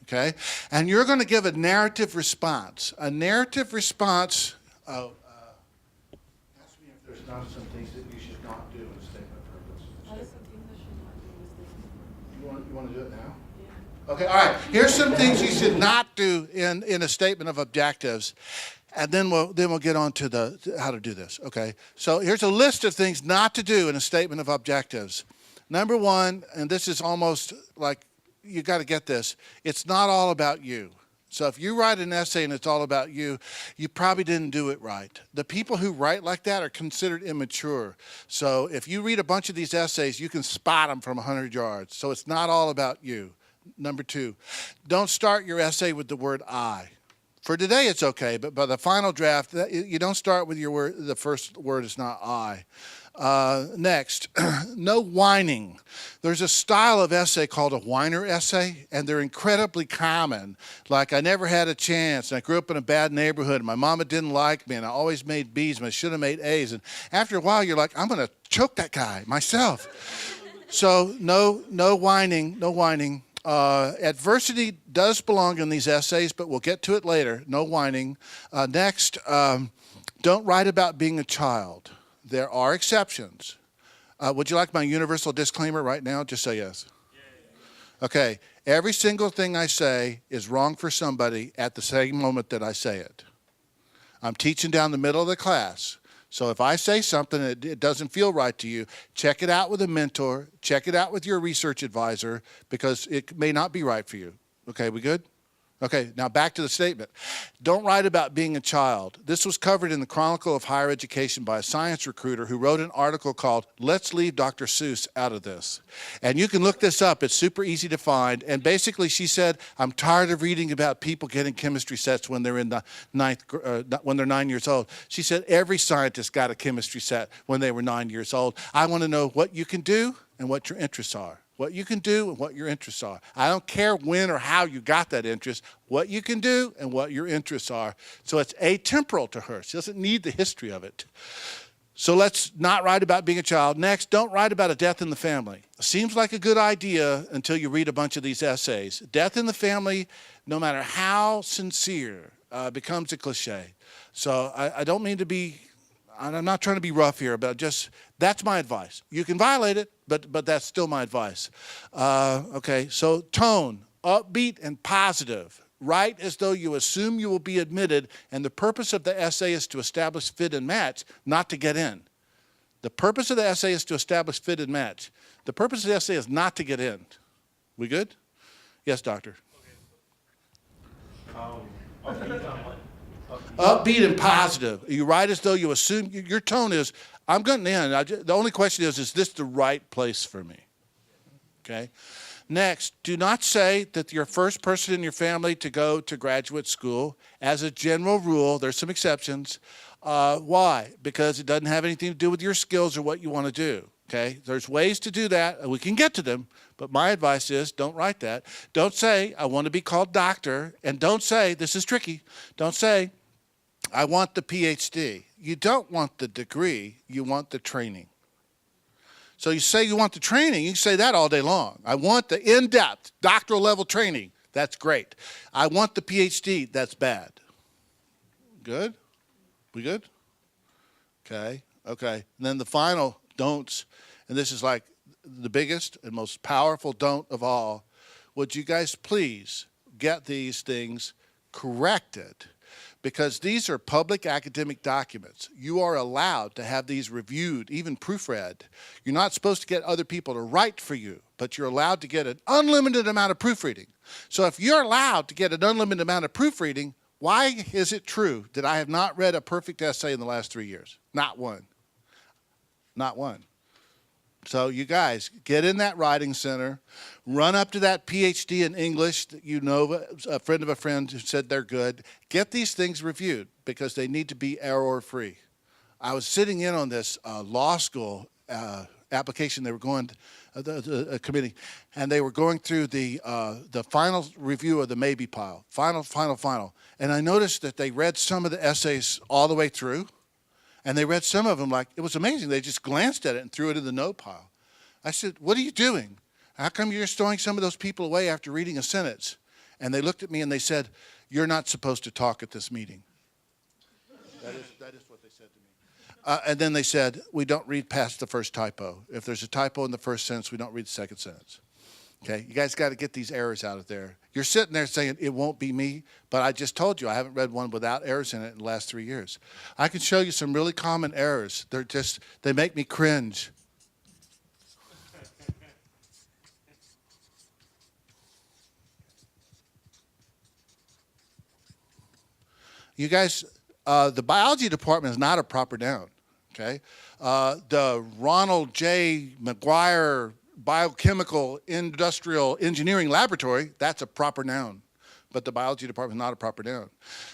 okay? And you're going to give a narrative response. A narrative response. Ask me if there's not some things that you should not do in a statement of purpose. What is something that should not do in a statement? You want to do it now? Yeah. Okay, all right. Here's some things you should not do in a statement of objectives. And then we'll get on to how to do this, okay? So here's a list of things not to do in a statement of objectives. Number 1, and this is almost like, you got to get this, it's not all about you. So if you write an essay and it's all about you, you probably didn't do it right. The people who write like that are considered immature. So if you read a bunch of these essays, you can spot them from 100 yards. So it's not all about you. Number 2, don't start your essay with the word I. For today, it's okay, but by the final draft, you don't start with your word. The first word is not I. Next, no whining. There's a style of essay called a whiner essay, and they're incredibly common. Like, I never had a chance, and I grew up in a bad neighborhood, and my mama didn't like me, and I always made B's, and I should have made A's. And after a while, you're like, I'm going to choke that guy myself. So no whining, no whining. Adversity does belong in these essays, but we'll get to it later. No whining. Next, don't write about being a child. There are exceptions. Would you like my universal disclaimer right now? Just say yes. Okay. Every single thing I say is wrong for somebody at the same moment that I say it. I'm teaching down the middle of the class. So if I say something and it doesn't feel right to you, check it out with a mentor, check it out with your research advisor, because it may not be right for you. Okay, we good? Okay, now back to the statement. Don't write about being a child. This was covered in the Chronicle of Higher Education by a science recruiter who wrote an article called Let's Leave Dr. Seuss Out of This. And you can look this up. It's super easy to find. And basically she said, I'm tired of reading about people getting chemistry sets when they're in the when they're 9 years old. She said every scientist got a chemistry set when they were 9 years old. I want to know what you can do and what your interests are. What you can do and what your interests are. I don't care when or how you got that interest, what you can do and what your interests are. So it's atemporal to her. She doesn't need the history of it. So let's not write about being a child. Next, don't write about a death in the family. Seems like a good idea until you read a bunch of these essays. Death in the family, no matter how sincere, becomes a cliche. So I don't mean to be, I'm not trying to be rough here, but just, that's my advice. You can violate it, but that's still my advice. Okay, so tone, upbeat and positive. Write as though you assume you will be admitted, and the purpose of the essay is to establish fit and match, not to get in. The purpose of the essay is to establish fit and match. The purpose of the essay is not to get in. We good? Yes, doctor. Upbeat and positive. You write as though you assume, your tone is, I'm getting in. The only question is this the right place for me? Okay. Next, do not say that you're the first person in your family to go to graduate school. As a general rule, there's some exceptions. Why? Because it doesn't have anything to do with your skills or what you want to do. Okay. There's ways to do that, and we can get to them. But my advice is don't write that. Don't say, I want to be called doctor. And don't say, this is tricky, don't say, I want the PhD. You don't want the degree, you want the training. So you say you want the training, you can say that all day long. I want the in-depth doctoral level training. That's great. I want the PhD. That's bad. Good? We good? Okay, okay. And then the final don'ts, and this is like the biggest and most powerful don't of all. Would you guys please get these things corrected? Because these are public academic documents. You are allowed to have these reviewed, even proofread. You're not supposed to get other people to write for you, but you're allowed to get an unlimited amount of proofreading. So if you're allowed to get an unlimited amount of proofreading, why is it true that I have not read a perfect essay in the last 3 years? Not one. Not one. So you guys, get in that writing center, run up to that PhD in English that you know, a friend of a friend who said they're good. Get these things reviewed because they need to be error-free. I was sitting in on this law school application. They were going, a committee, and they were going through the final review of the maybe pile, final. And I noticed that they read some of the essays all the way through. And they read some of them like, it was amazing. They just glanced at it and threw it in the note pile. I said, what are you doing? How come you're just throwing some of those people away after reading a sentence? And they looked at me and they said, you're not supposed to talk at this meeting. That is what they said to me. And then they said, we don't read past the first typo. If there's a typo in the first sentence, we don't read the second sentence. Okay, you guys got to get these errors out of there. You're sitting there saying, it won't be me, but I just told you I haven't read one without errors in it in the last 3 years. I can show you some really common errors. They make me cringe. You guys, the biology department is not a proper noun, okay? The Ronald J. McGuire Biochemical Industrial Engineering Laboratory, that's a proper noun. But the biology department is not a proper noun.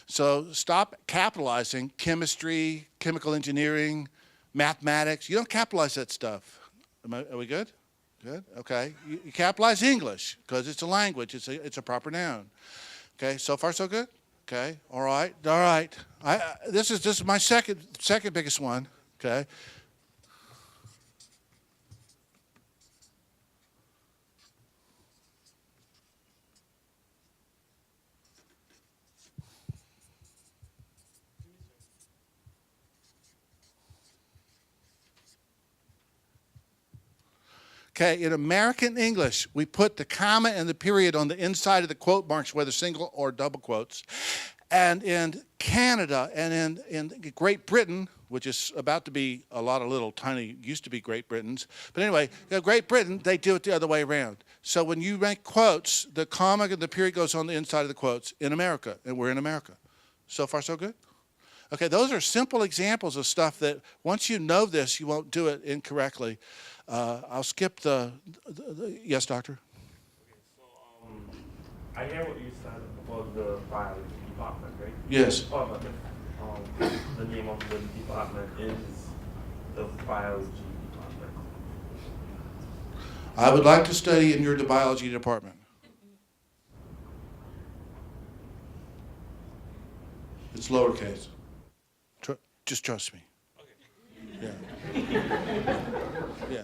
So stop capitalizing chemistry, chemical engineering, mathematics. You don't capitalize that stuff. Are we good? Good. Okay. You capitalize English because it's a language. It's a proper noun. Okay. So far, so good. Okay. All right. All right. This is my second biggest one. Okay. Okay, in American English, we put the comma and the period on the inside of the quote marks, whether single or double quotes. And in Canada and in Great Britain, which is about to be a lot of little tiny, used to be Great Britons. But anyway, Great Britain, they do it the other way around. So when you make quotes, the comma and the period goes on the inside of the quotes in America, and we're in America. So far, so good? Okay, those are simple examples of stuff that once you know this, you won't do it incorrectly. I'll skip yes, doctor? Okay, so I hear what you said about the biology department, right? Yes. But the name of the department is the biology department. I would like to study in your biology department. It's lowercase. Just trust me. Okay. Yeah. Yeah.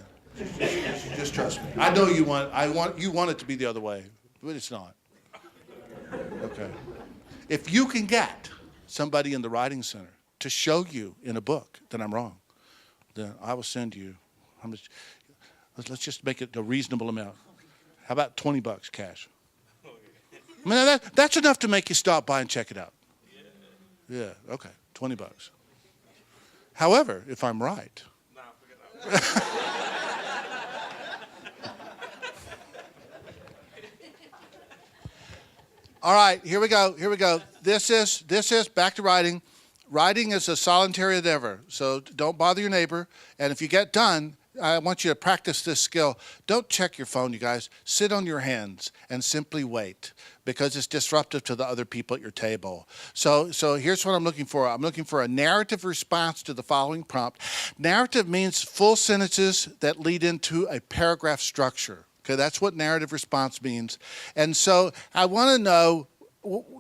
Just trust me. I know you want it to be the other way, but it's not. Okay. If you can get somebody in the writing center to show you in a book that I'm wrong, then I will send you how much. Let's just make it a reasonable amount. How about $20 cash? I mean, that's enough to make you stop by and check it out. Yeah. Okay. $20. However, if I'm right. All right, here we go. Here we go. This is back to writing. Writing is a solitary endeavor, so don't bother your neighbor. And if you get done, I want you to practice this skill. Don't check your phone, you guys. Sit on your hands and simply wait, because it's disruptive to the other people at your table. So here's what I'm looking for. I'm looking for a narrative response to the following prompt. Narrative means full sentences that lead into a paragraph structure. Okay, that's what narrative response means. And so I want to know,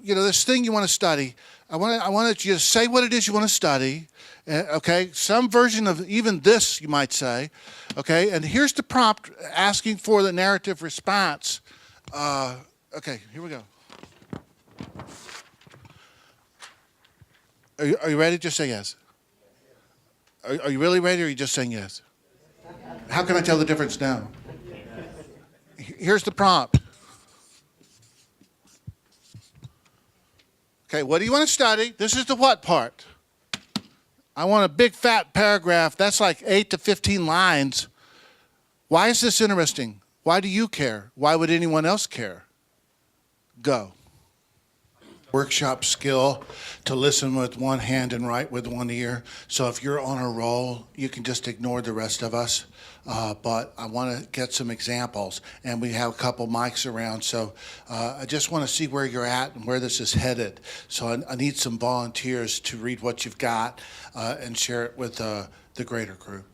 this thing you want to study. I want you to say what it is you want to study. Okay, some version of even this, you might say. Okay, and here's the prompt asking for the narrative response. Okay, here we go. Are you ready? Just say yes. Are you really ready, or are you just saying yes? How can I tell the difference now? Here's the prompt. Okay, what do you want to study? This is the what part. I want a big fat paragraph. That's like 8 to 15 lines. Why is this interesting? Why do you care? Why would anyone else care? Go. Workshop skill to listen with one hand and write with one ear. So if you're on a roll, you can just ignore the rest of us. But I want to get some examples, and we have a couple mics around. So I just want to see where you're at and where this is headed. So I need some volunteers to read what you've got and share it with the greater group.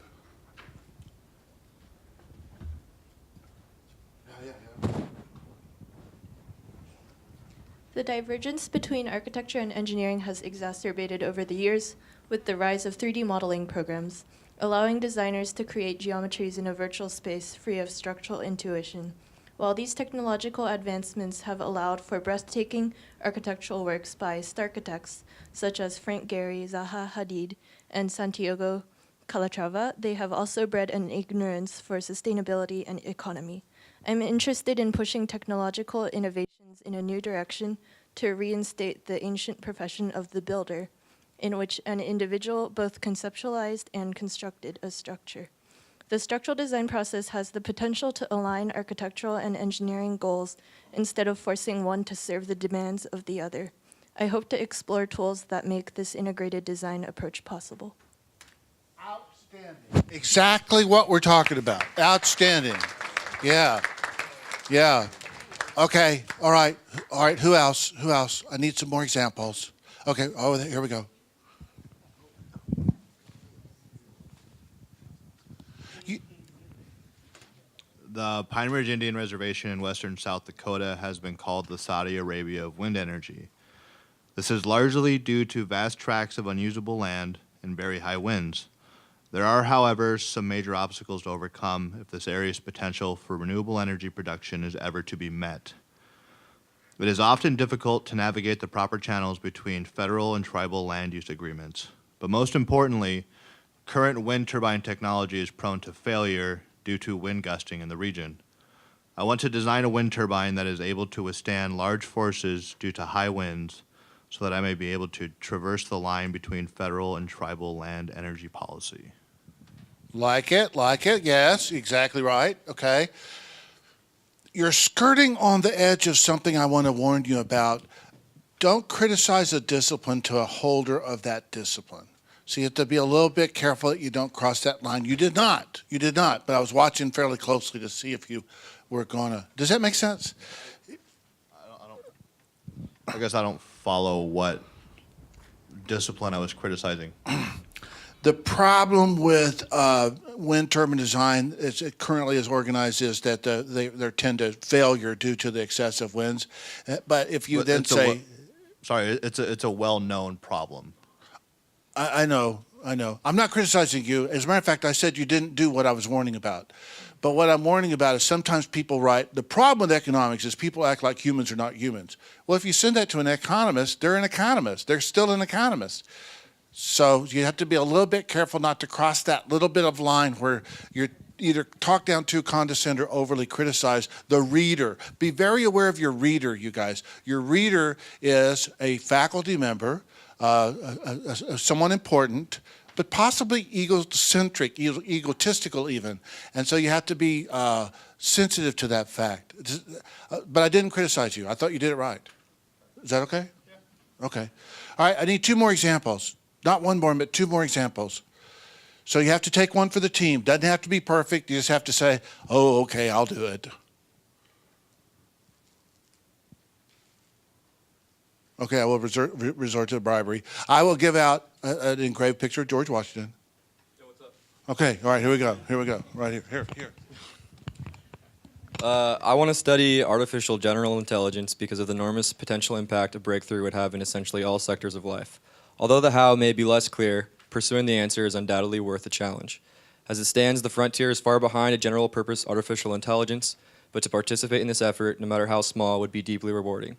The divergence between architecture and engineering has exacerbated over the years with the rise of 3D modeling programs, allowing designers to create geometries in a virtual space free of structural intuition. While these technological advancements have allowed for breathtaking architectural works by starchitects such as Frank Gehry, Zaha Hadid, and Santiago Calatrava, they have also bred an ignorance for sustainability and economy. I'm interested in pushing technological innovations in a new direction to reinstate the ancient profession of the builder, in which an individual both conceptualized and constructed a structure. The structural design process has the potential to align architectural and engineering goals instead of forcing one to serve the demands of the other. I hope to explore tools that make this integrated design approach possible. Outstanding. Exactly what we're talking about. Outstanding. Yeah. Yeah. Okay. All right. All right. Who else? Who else? I need some more examples. Okay. Oh, here we go. The Pine Ridge Indian Reservation in western South Dakota has been called the Saudi Arabia of wind energy. This is largely due to vast tracts of unusable land and very high winds. There are, however, some major obstacles to overcome if this area's potential for renewable energy production is ever to be met. It is often difficult to navigate the proper channels between federal and tribal land use agreements. But most importantly, current wind turbine technology is prone to failure due to wind gusting in the region. I want to design a wind turbine that is able to withstand large forces due to high winds so that I may be able to traverse the line between federal and tribal land energy policy. Like it, yes, exactly right, okay. You're skirting on the edge of something I want to warn you about. Don't criticize a discipline to a holder of that discipline. So you have to be a little bit careful that you don't cross that line. You did not, but I was watching fairly closely to see if you were gonna. Does that make sense? I guess I don't follow what discipline I was criticizing. The problem with wind turbine design, as it currently is organized, is that they tend to failure due to the excessive winds. But if you then say, sorry, it's a well-known problem. I know. I'm not criticizing you. As a matter of fact, I said you didn't do what I was warning about. But what I'm warning about is sometimes people write, the problem with economics is people act like humans are not humans. Well, if you send that to an economist, they're an economist. They're still an economist. So you have to be a little bit careful not to cross that little bit of line where you're either talk down to, condescend, or overly criticize the reader. Be very aware of your reader, you guys. Your reader is a faculty member, someone important, but possibly egocentric, egotistical even. And so you have to be sensitive to that fact. But I didn't criticize you. I thought you did it right. Is that okay? Yeah. Okay. All right, I need 2 more examples. Not one more, but 2 more examples. So you have to take one for the team. Doesn't have to be perfect. You just have to say, oh, okay, I'll do it. Okay, I will resort to bribery. I will give out an engraved picture of George Washington. Yo, what's up? Okay, all right, here we go. Right here. I want to study artificial general intelligence because of the enormous potential impact a breakthrough would have in essentially all sectors of life. Although the how may be less clear, pursuing the answer is undoubtedly worth a challenge. As it stands, the frontier is far behind a general-purpose artificial intelligence, but to participate in this effort, no matter how small, would be deeply rewarding.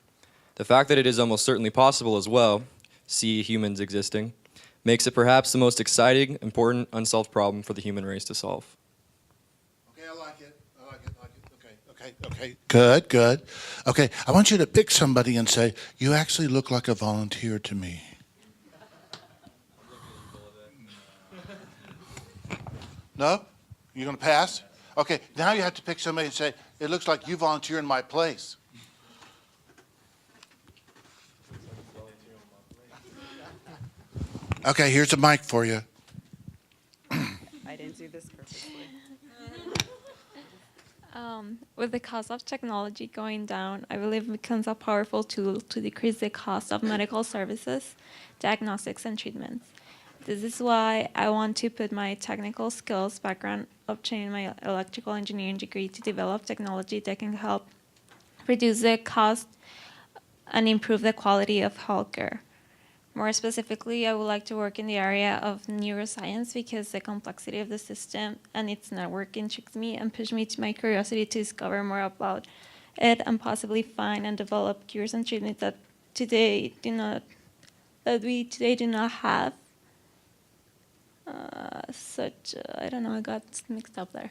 The fact that it is almost certainly possible as well, see humans existing, makes it perhaps the most exciting, important, unsolved problem for the human race to solve. Okay, I like it. Okay. Good. Okay, I want you to pick somebody and say, you actually look like a volunteer to me. No? You're going to pass? Okay, now you have to pick somebody and say, it looks like you volunteer in my place. Okay, here's a mic for you. I didn't do this purposely. With the cost of technology going down, I believe it becomes a powerful tool to decrease the cost of medical services, diagnostics, and treatments. This is why I want to put my technical skills background, obtaining my electrical engineering degree to develop technology that can help reduce the cost and improve the quality of healthcare. More specifically, I would like to work in the area of neuroscience because the complexity of the system and its network intrigues me and pushes me to my curiosity to discover more about it and possibly find and develop cures and treatments that we today do not have. I don't know, I got mixed up there.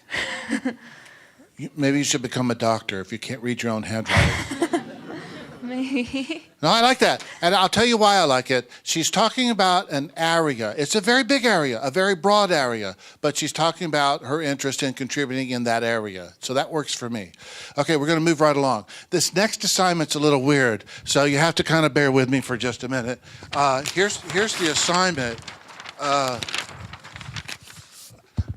Maybe you should become a doctor if you can't read your own handwriting. Maybe. No, I like that. And I'll tell you why I like it. She's talking about an area. It's a very big area, a very broad area, but she's talking about her interest in contributing in that area. So that works for me. Okay, we're going to move right along. This next assignment's a little weird, so you have to kind of bear with me for just a minute. Here's the assignment.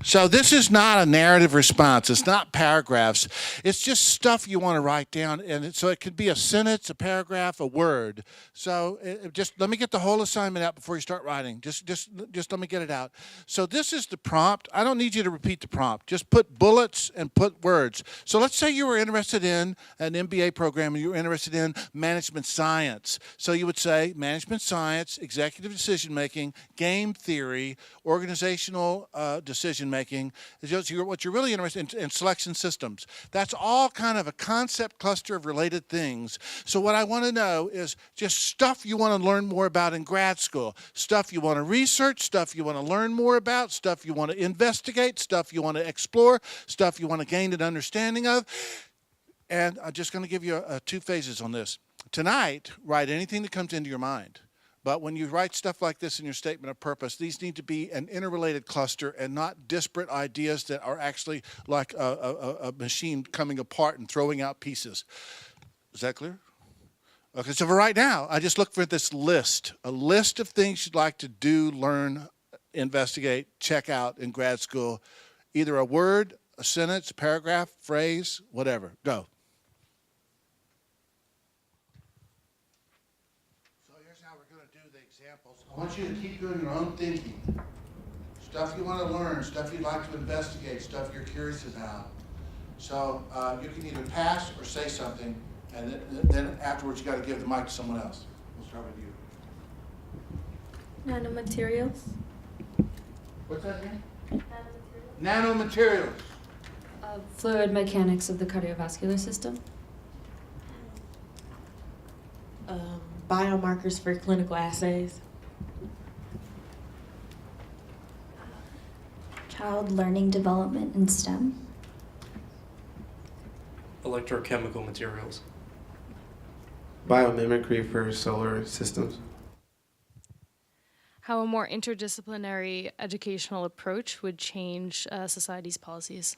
So this is not a narrative response. It's not paragraphs. It's just stuff you want to write down. And so it could be a sentence, a paragraph, a word. So just let me get the whole assignment out before you start writing. Just let me get it out. So this is the prompt. I don't need you to repeat the prompt. Just put bullets and put words. So let's say you were interested in an MBA program and you were interested in management science. So you would say management science, executive decision making, game theory, organizational decision making. What you're really interested in selection systems. That's all kind of a concept cluster of related things. So what I want to know is just stuff you want to learn more about in grad school, stuff you want to research, stuff you want to learn more about, stuff you want to investigate, stuff you want to explore, stuff you want to gain an understanding of. And I'm just going to give you two phases on this. Tonight, write anything that comes into your mind. But when you write stuff like this in your statement of purpose, these need to be an interrelated cluster and not disparate ideas that are actually like a machine coming apart and throwing out pieces. Is that clear? Okay, so for right now, I just look for this list, a list of things you'd like to do, learn, investigate, check out in grad school. Either a word, a sentence, a paragraph, phrase, whatever. Go. I want you to keep doing your own thinking. Stuff you want to learn, stuff you'd like to investigate, stuff you're curious about. So you can either pass or say something, and then afterwards you got to give the mic to someone else. We'll start with you. Nanomaterials. What's that name? Nanomaterials. Fluid mechanics of the cardiovascular system. Biomarkers for clinical assays. Child learning development in STEM. Electrochemical materials. Biomimicry for solar systems. How a more interdisciplinary educational approach would change society's policies.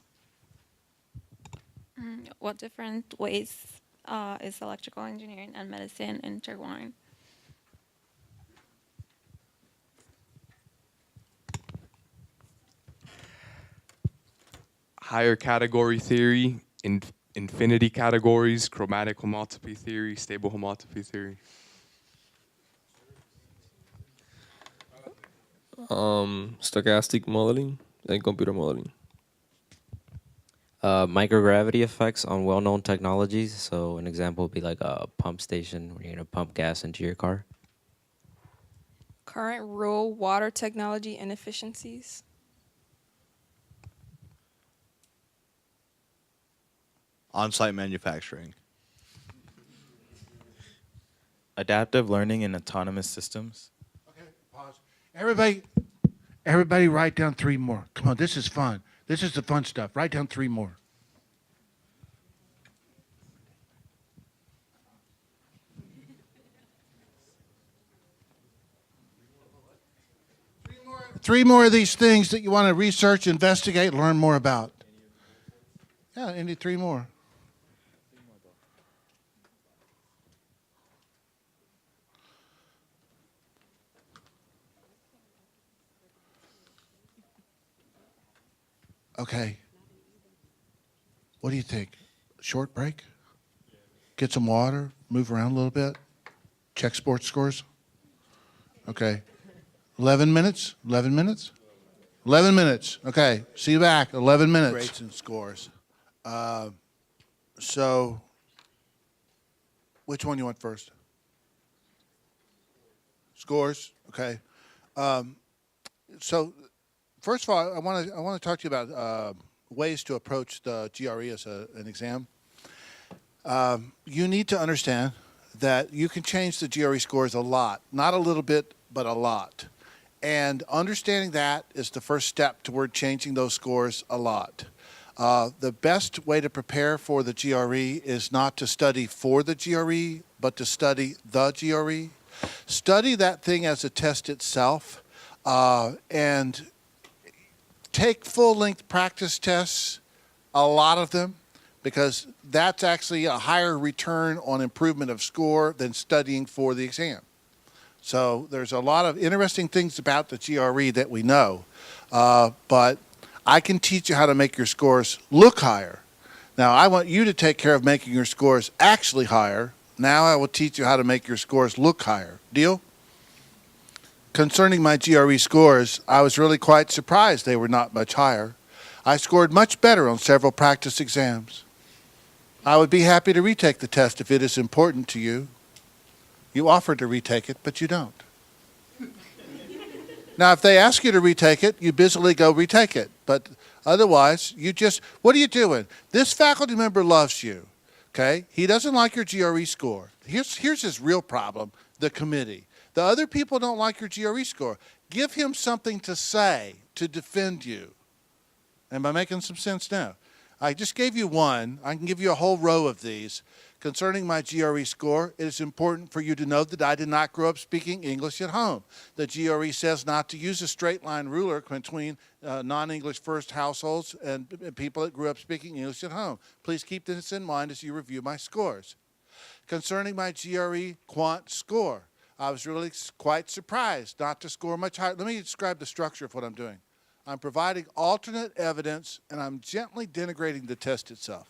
What different ways is electrical engineering and medicine intertwined? Higher category theory, infinity categories, chromatic homotopy theory, stable homotopy theory. Stochastic modeling and computer modeling. Microgravity effects on well-known technologies. So an example would be like a pump station where you're going to pump gas into your car. Current rural water technology inefficiencies. On-site manufacturing. Adaptive learning and autonomous systems. Okay, pause. Everybody write down 3 more. Come on, this is fun. This is the fun stuff. Write down 3 more. Three more of these things that you want to research, investigate, learn more about. Yeah, any 3 more. Okay. What do you think? Short break? Get some water, move around a little bit, check sports scores? Okay. 11 minutes? 11 minutes? 11 minutes. Okay. See you back. 11 minutes. Grades and scores. So, which one you want first? Scores. Okay. So, first of all, I want to talk to you about ways to approach the GRE as an exam. You need to understand that you can change the GRE scores a lot, not a little bit, but a lot. And understanding that is the first step toward changing those scores a lot. The best way to prepare for the GRE is not to study for the GRE, but to study the GRE. Study that thing as a test itself, and take full-length practice tests, a lot of them, because that's actually a higher return on improvement of score than studying for the exam. So there's a lot of interesting things about the GRE that we know, but I can teach you how to make your scores look higher. Now, I want you to take care of making your scores actually higher. Now I will teach you how to make your scores look higher. Deal? Concerning my GRE scores, I was really quite surprised they were not much higher. I scored much better on several practice exams. I would be happy to retake the test if it is important to you. You offer to retake it, but you don't. Now, if they ask you to retake it, you busily go retake it. But otherwise, you just, what are you doing? This faculty member loves you, okay? He doesn't like your GRE score. Here's his real problem, the committee. The other people don't like your GRE score. Give him something to say to defend you. Am I making some sense now? I just gave you one. I can give you a whole row of these. Concerning my GRE score, it is important for you to know that I did not grow up speaking English at home. The GRE says not to use a straight line ruler between non-English first households and people that grew up speaking English at home. Please keep this in mind as you review my scores. Concerning my GRE quant score, I was really quite surprised not to score much higher. Let me describe the structure of what I'm doing. I'm providing alternate evidence, and I'm gently denigrating the test itself.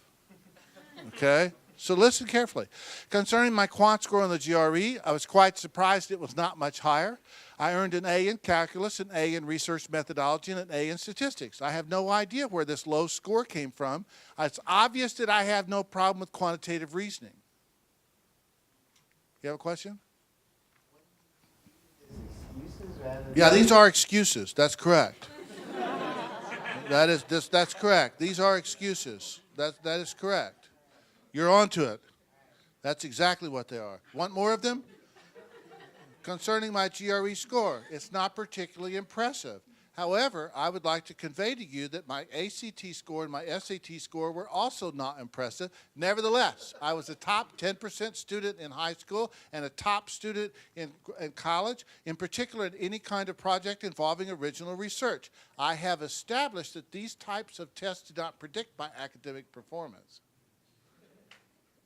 Okay? So listen carefully. Concerning my quant score on the GRE, I was quite surprised it was not much higher. I earned an A in calculus, an A in research methodology, and an A in statistics. I have no idea where this low score came from. It's obvious that I have no problem with quantitative reasoning. You have a question? Yeah, these are excuses. That's correct. That's correct. These are excuses. That is correct. You're onto it. That's exactly what they are. Want more of them? Concerning my GRE score, it's not particularly impressive. However, I would like to convey to you that my ACT score and my SAT score were also not impressive. Nevertheless, I was a top 10% student in high school and a top student in college, in particular in any kind of project involving original research. I have established that these types of tests do not predict my academic performance.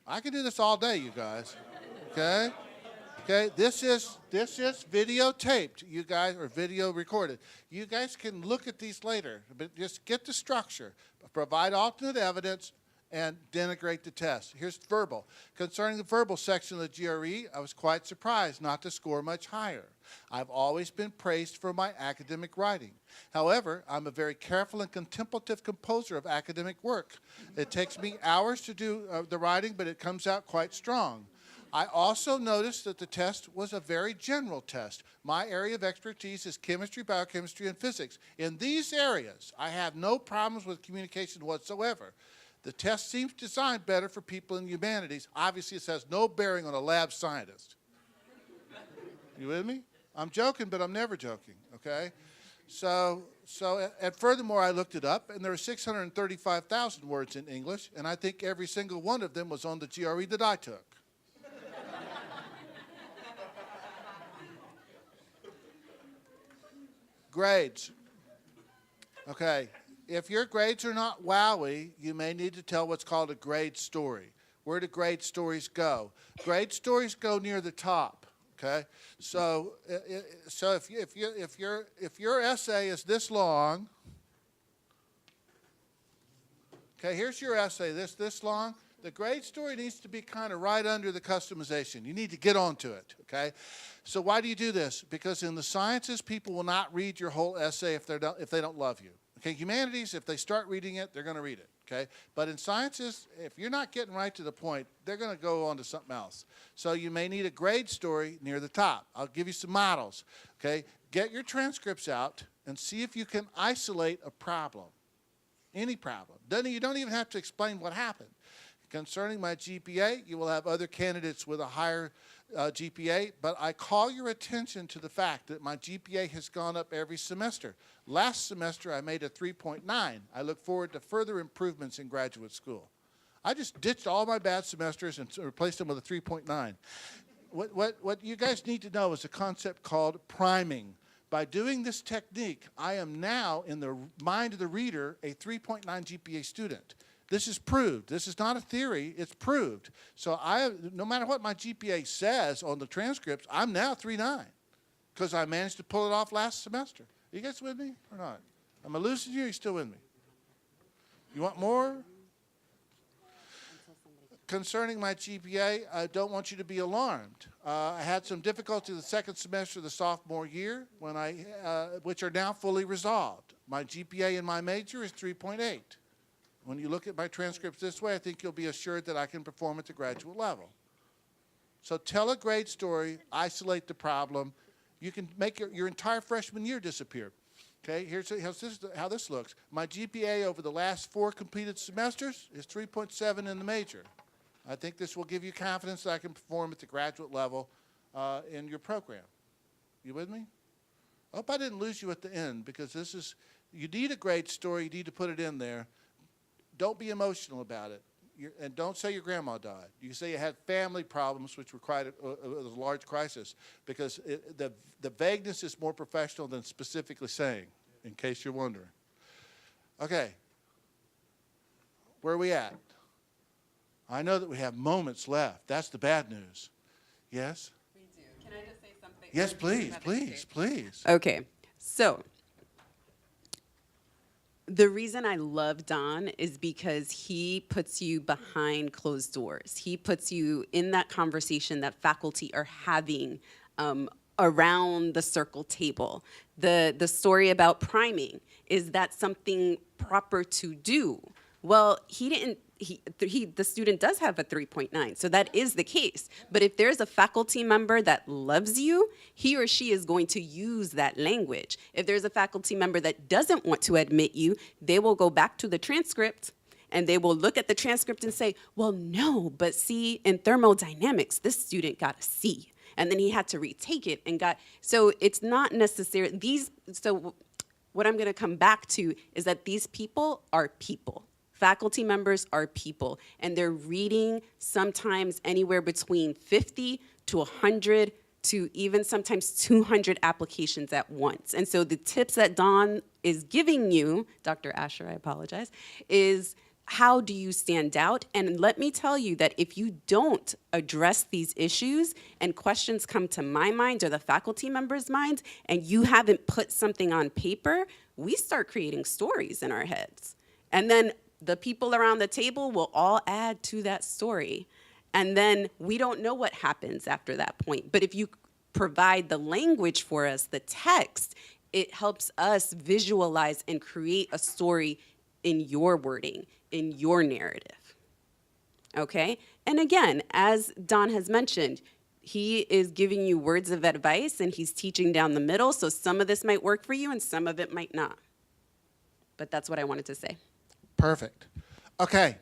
I can do this all day, you guys, okay? Okay, this is videotaped, you guys, or video recorded. You guys can look at these later, but just get the structure. Provide alternate evidence and denigrate the test. Here's verbal. Concerning the verbal section of the GRE, I was quite surprised not to score much higher. I've always been praised for my academic writing. However, I'm a very careful and contemplative composer of academic work. It takes me hours to do the writing, but it comes out quite strong. I also noticed that the test was a very general test. My area of expertise is chemistry, biochemistry, and physics. In these areas, I have no problems with communication whatsoever. The test seems designed better for people in humanities. Obviously, this has no bearing on a lab scientist. You with me? I'm joking, but I'm never joking, okay? And furthermore, I looked it up, and there are 635,000 words in English, and I think every single one of them was on the GRE that I took. Grades. Okay, if your grades are not wowie, you may need to tell what's called a grade story. Where do grade stories go? Grade stories go near the top. Okay, so if your essay is this long, okay, here's your essay this long. The grade story needs to be kind of right under the customization. You need to get onto it, okay? So why do you do this? Because in the sciences, people will not read your whole essay if they don't love you. Okay, humanities, if they start reading it, they're going to read it, okay? But in sciences, if you're not getting right to the point, they're going to go on to something else. So you may need a grade story near the top. I'll give you some models, okay? Get your transcripts out and see if you can isolate a problem, any problem. You don't even have to explain what happened. Concerning my GPA, you will have other candidates with a higher GPA, but I call your attention to the fact that my GPA has gone up every semester. Last semester, I made a 3.9. I look forward to further improvements in graduate school. I just ditched all my bad semesters and replaced them with a 3.9. What you guys need to know is a concept called priming. By doing this technique, I am now, in the mind of the reader, a 3.9 GPA student. This is proved. This is not a theory. It's proved. So no matter what my GPA says on the transcripts, I'm now 3.9 because I managed to pull it off last semester. Are you guys with me or not? Am I losing you or are you still with me? You want more? Concerning my GPA, I don't want you to be alarmed. I had some difficulty the second semester of the sophomore year, which are now fully resolved. My GPA in my major is 3.8. When you look at my transcripts this way, I think you'll be assured that I can perform at the graduate level. So tell a great story, isolate the problem. You can make your entire freshman year disappear. Okay, here's how this looks. My GPA over the last 4 completed semesters is 3.7 in the major. I think this will give you confidence that I can perform at the graduate level in your program. You with me? I hope I didn't lose you at the end, because you need a great story, you need to put it in there. Don't be emotional about it. And don't say your grandma died. You can say you had family problems, which were quite a large crisis, because the vagueness is more professional than specifically saying, in case you're wondering. Okay. Where are we at? I know that we have moments left. That's the bad news. Yes? We do. Can I just say something? Yes, please. Okay. So, the reason I love Don is because he puts you behind closed doors. He puts you in that conversation that faculty are having around the circle table. The story about priming, is that something proper to do? Well, the student does have a 3.9, so that is the case. But if there's a faculty member that loves you, he or she is going to use that language. If there's a faculty member that doesn't want to admit you, they will go back to the transcript and they will look at the transcript and say, well, no, but see, in thermodynamics, this student got a C. And then he had to retake it and so it's not necessary. So what I'm gonna come back to is that these people are people. Faculty members are people, and they're reading sometimes anywhere between 50 to 100 to even sometimes 200 applications at once. And so the tips that Don is giving you, Dr. Asher, I apologize, is how do you stand out? And let me tell you that if you don't address these issues and questions come to my mind or the faculty members' minds, and you haven't put something on paper, we start creating stories in our heads. And then the people around the table will all add to that story. And then we don't know what happens after that point. But if you provide the language for us, the text, it helps us visualize and create a story in your wording, in your narrative. Okay? And again, as Don has mentioned, he is giving you words of advice and he's teaching down the middle. So some of this might work for you and some of it might not. But that's what I wanted to say. Perfect. Okay,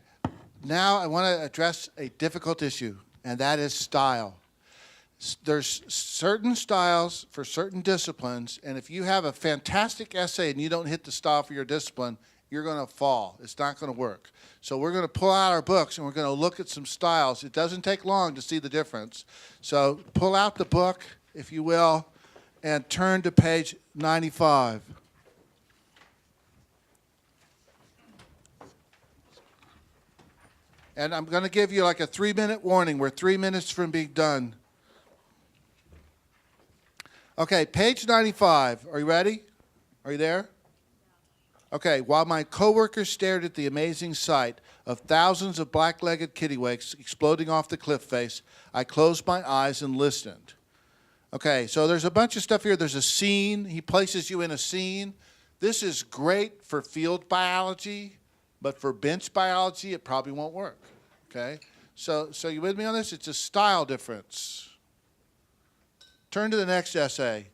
now I want to address a difficult issue, and that is style. There's certain styles for certain disciplines, and if you have a fantastic essay and you don't hit the style for your discipline, you're going to fall. It's not going to work. So we're going to pull out our books, and we're going to look at some styles. It doesn't take long to see the difference. So pull out the book, if you will, and turn to page 95. And I'm going to give you like a 3-minute warning. We're 3 minutes from being done. Okay, page 95. Are you ready? Are you there? Okay, while my coworkers stared at the amazing sight of thousands of black-legged kittiwakes exploding off the cliff face, I closed my eyes and listened. Okay, so there's a bunch of stuff here. There's a scene. He places you in a scene. This is great for field biology. But for bench biology, it probably won't work, okay? So you with me on this? It's a style difference. Turn to the next essay.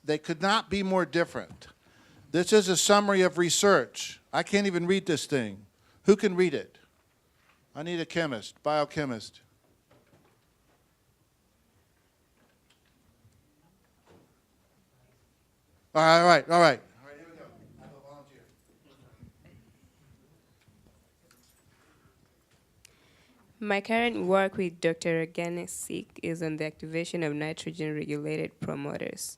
They could not be more different. This is a summary of research. I can't even read this thing. Who can read it? I need a chemist, biochemist. All right. My current work with Dr. Ganesik is on the activation of nitrogen-regulated promoters.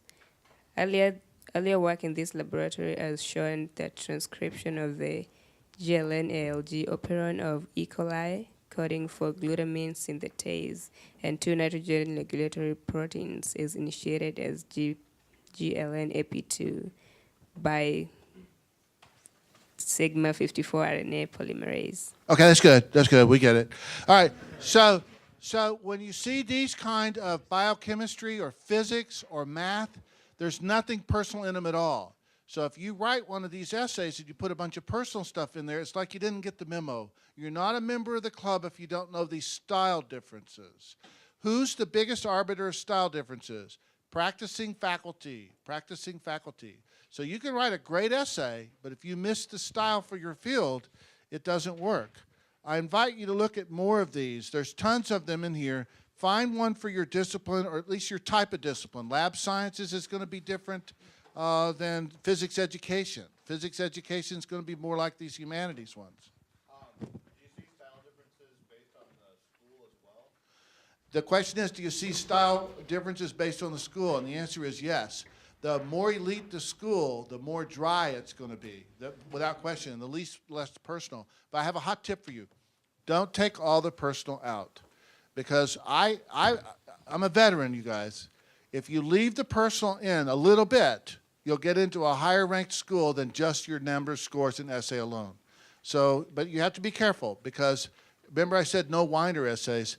Earlier work in this laboratory has shown that transcription of the GLN-ALG operon of E. coli, coding for glutamine synthetase, and 2 nitrogen regulatory proteins is initiated as GLN-AP2 by sigma 54 RNA polymerase. Okay, that's good. That's good. We get it. All right. So when you see these kind of biochemistry or physics or math, there's nothing personal in them at all. So if you write one of these essays and you put a bunch of personal stuff in there, it's like you didn't get the memo. You're not a member of the club if you don't know these style differences. Who's the biggest arbiter of style differences? Practicing faculty. Practicing faculty. So you can write a great essay, but if you miss the style for your field, it doesn't work. I invite you to look at more of these. There's tons of them in here. Find one for your discipline, or at least your type of discipline. Lab sciences is going to be different than physics education. Physics education is going to be more like these humanities ones. Do you see style differences based on the school as well? The question is, do you see style differences based on the school? And the answer is yes. The more elite the school, the more dry it's going to be, without question, the less personal. But I have a hot tip for you. Don't take all the personal out. Because I'm a veteran, you guys. If you leave the personal in a little bit, you'll get into a higher ranked school than just your numbers, scores, and essay alone. So, but you have to be careful because remember I said no whiner essays.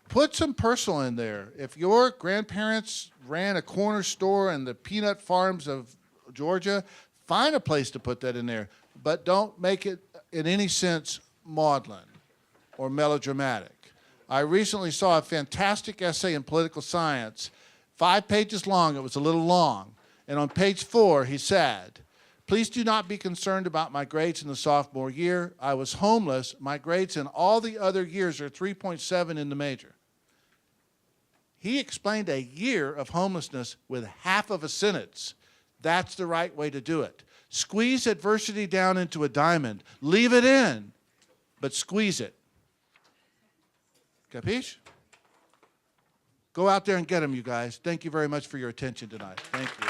Put some personal in there. If your grandparents ran a corner store in the peanut farms of Georgia, find a place to put that in there. But don't make it in any sense maudlin or melodramatic. I recently saw a fantastic essay in political science, 5 pages long. It was a little long. And on page 4, he said, "Please do not be concerned about my grades in the sophomore year. I was homeless. My grades in all the other years are 3.7 in the major." He explained a year of homelessness with half of a sentence. That's the right way to do it. Squeeze adversity down into a diamond. Leave it in, but squeeze it. Capiche? Go out there and get them, you guys. Thank you very much for your attention tonight. Thank you.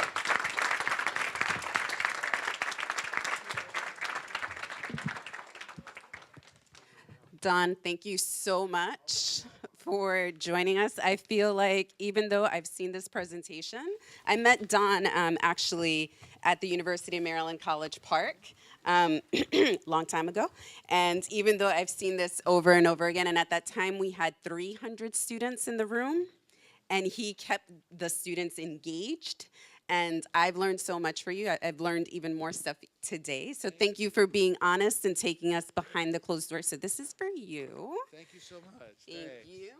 Don, thank you so much for joining us. I feel like even though I've seen this presentation, I met Don actually at the University of Maryland College Park long time ago. And even though I've seen this over and over again, and at that time we had 300 students in the room, and he kept the students engaged. And I've learned so much for you. I've learned even more stuff today. So thank you for being honest and taking us behind the closed doors. So this is for you. Thank you so much. Thank you.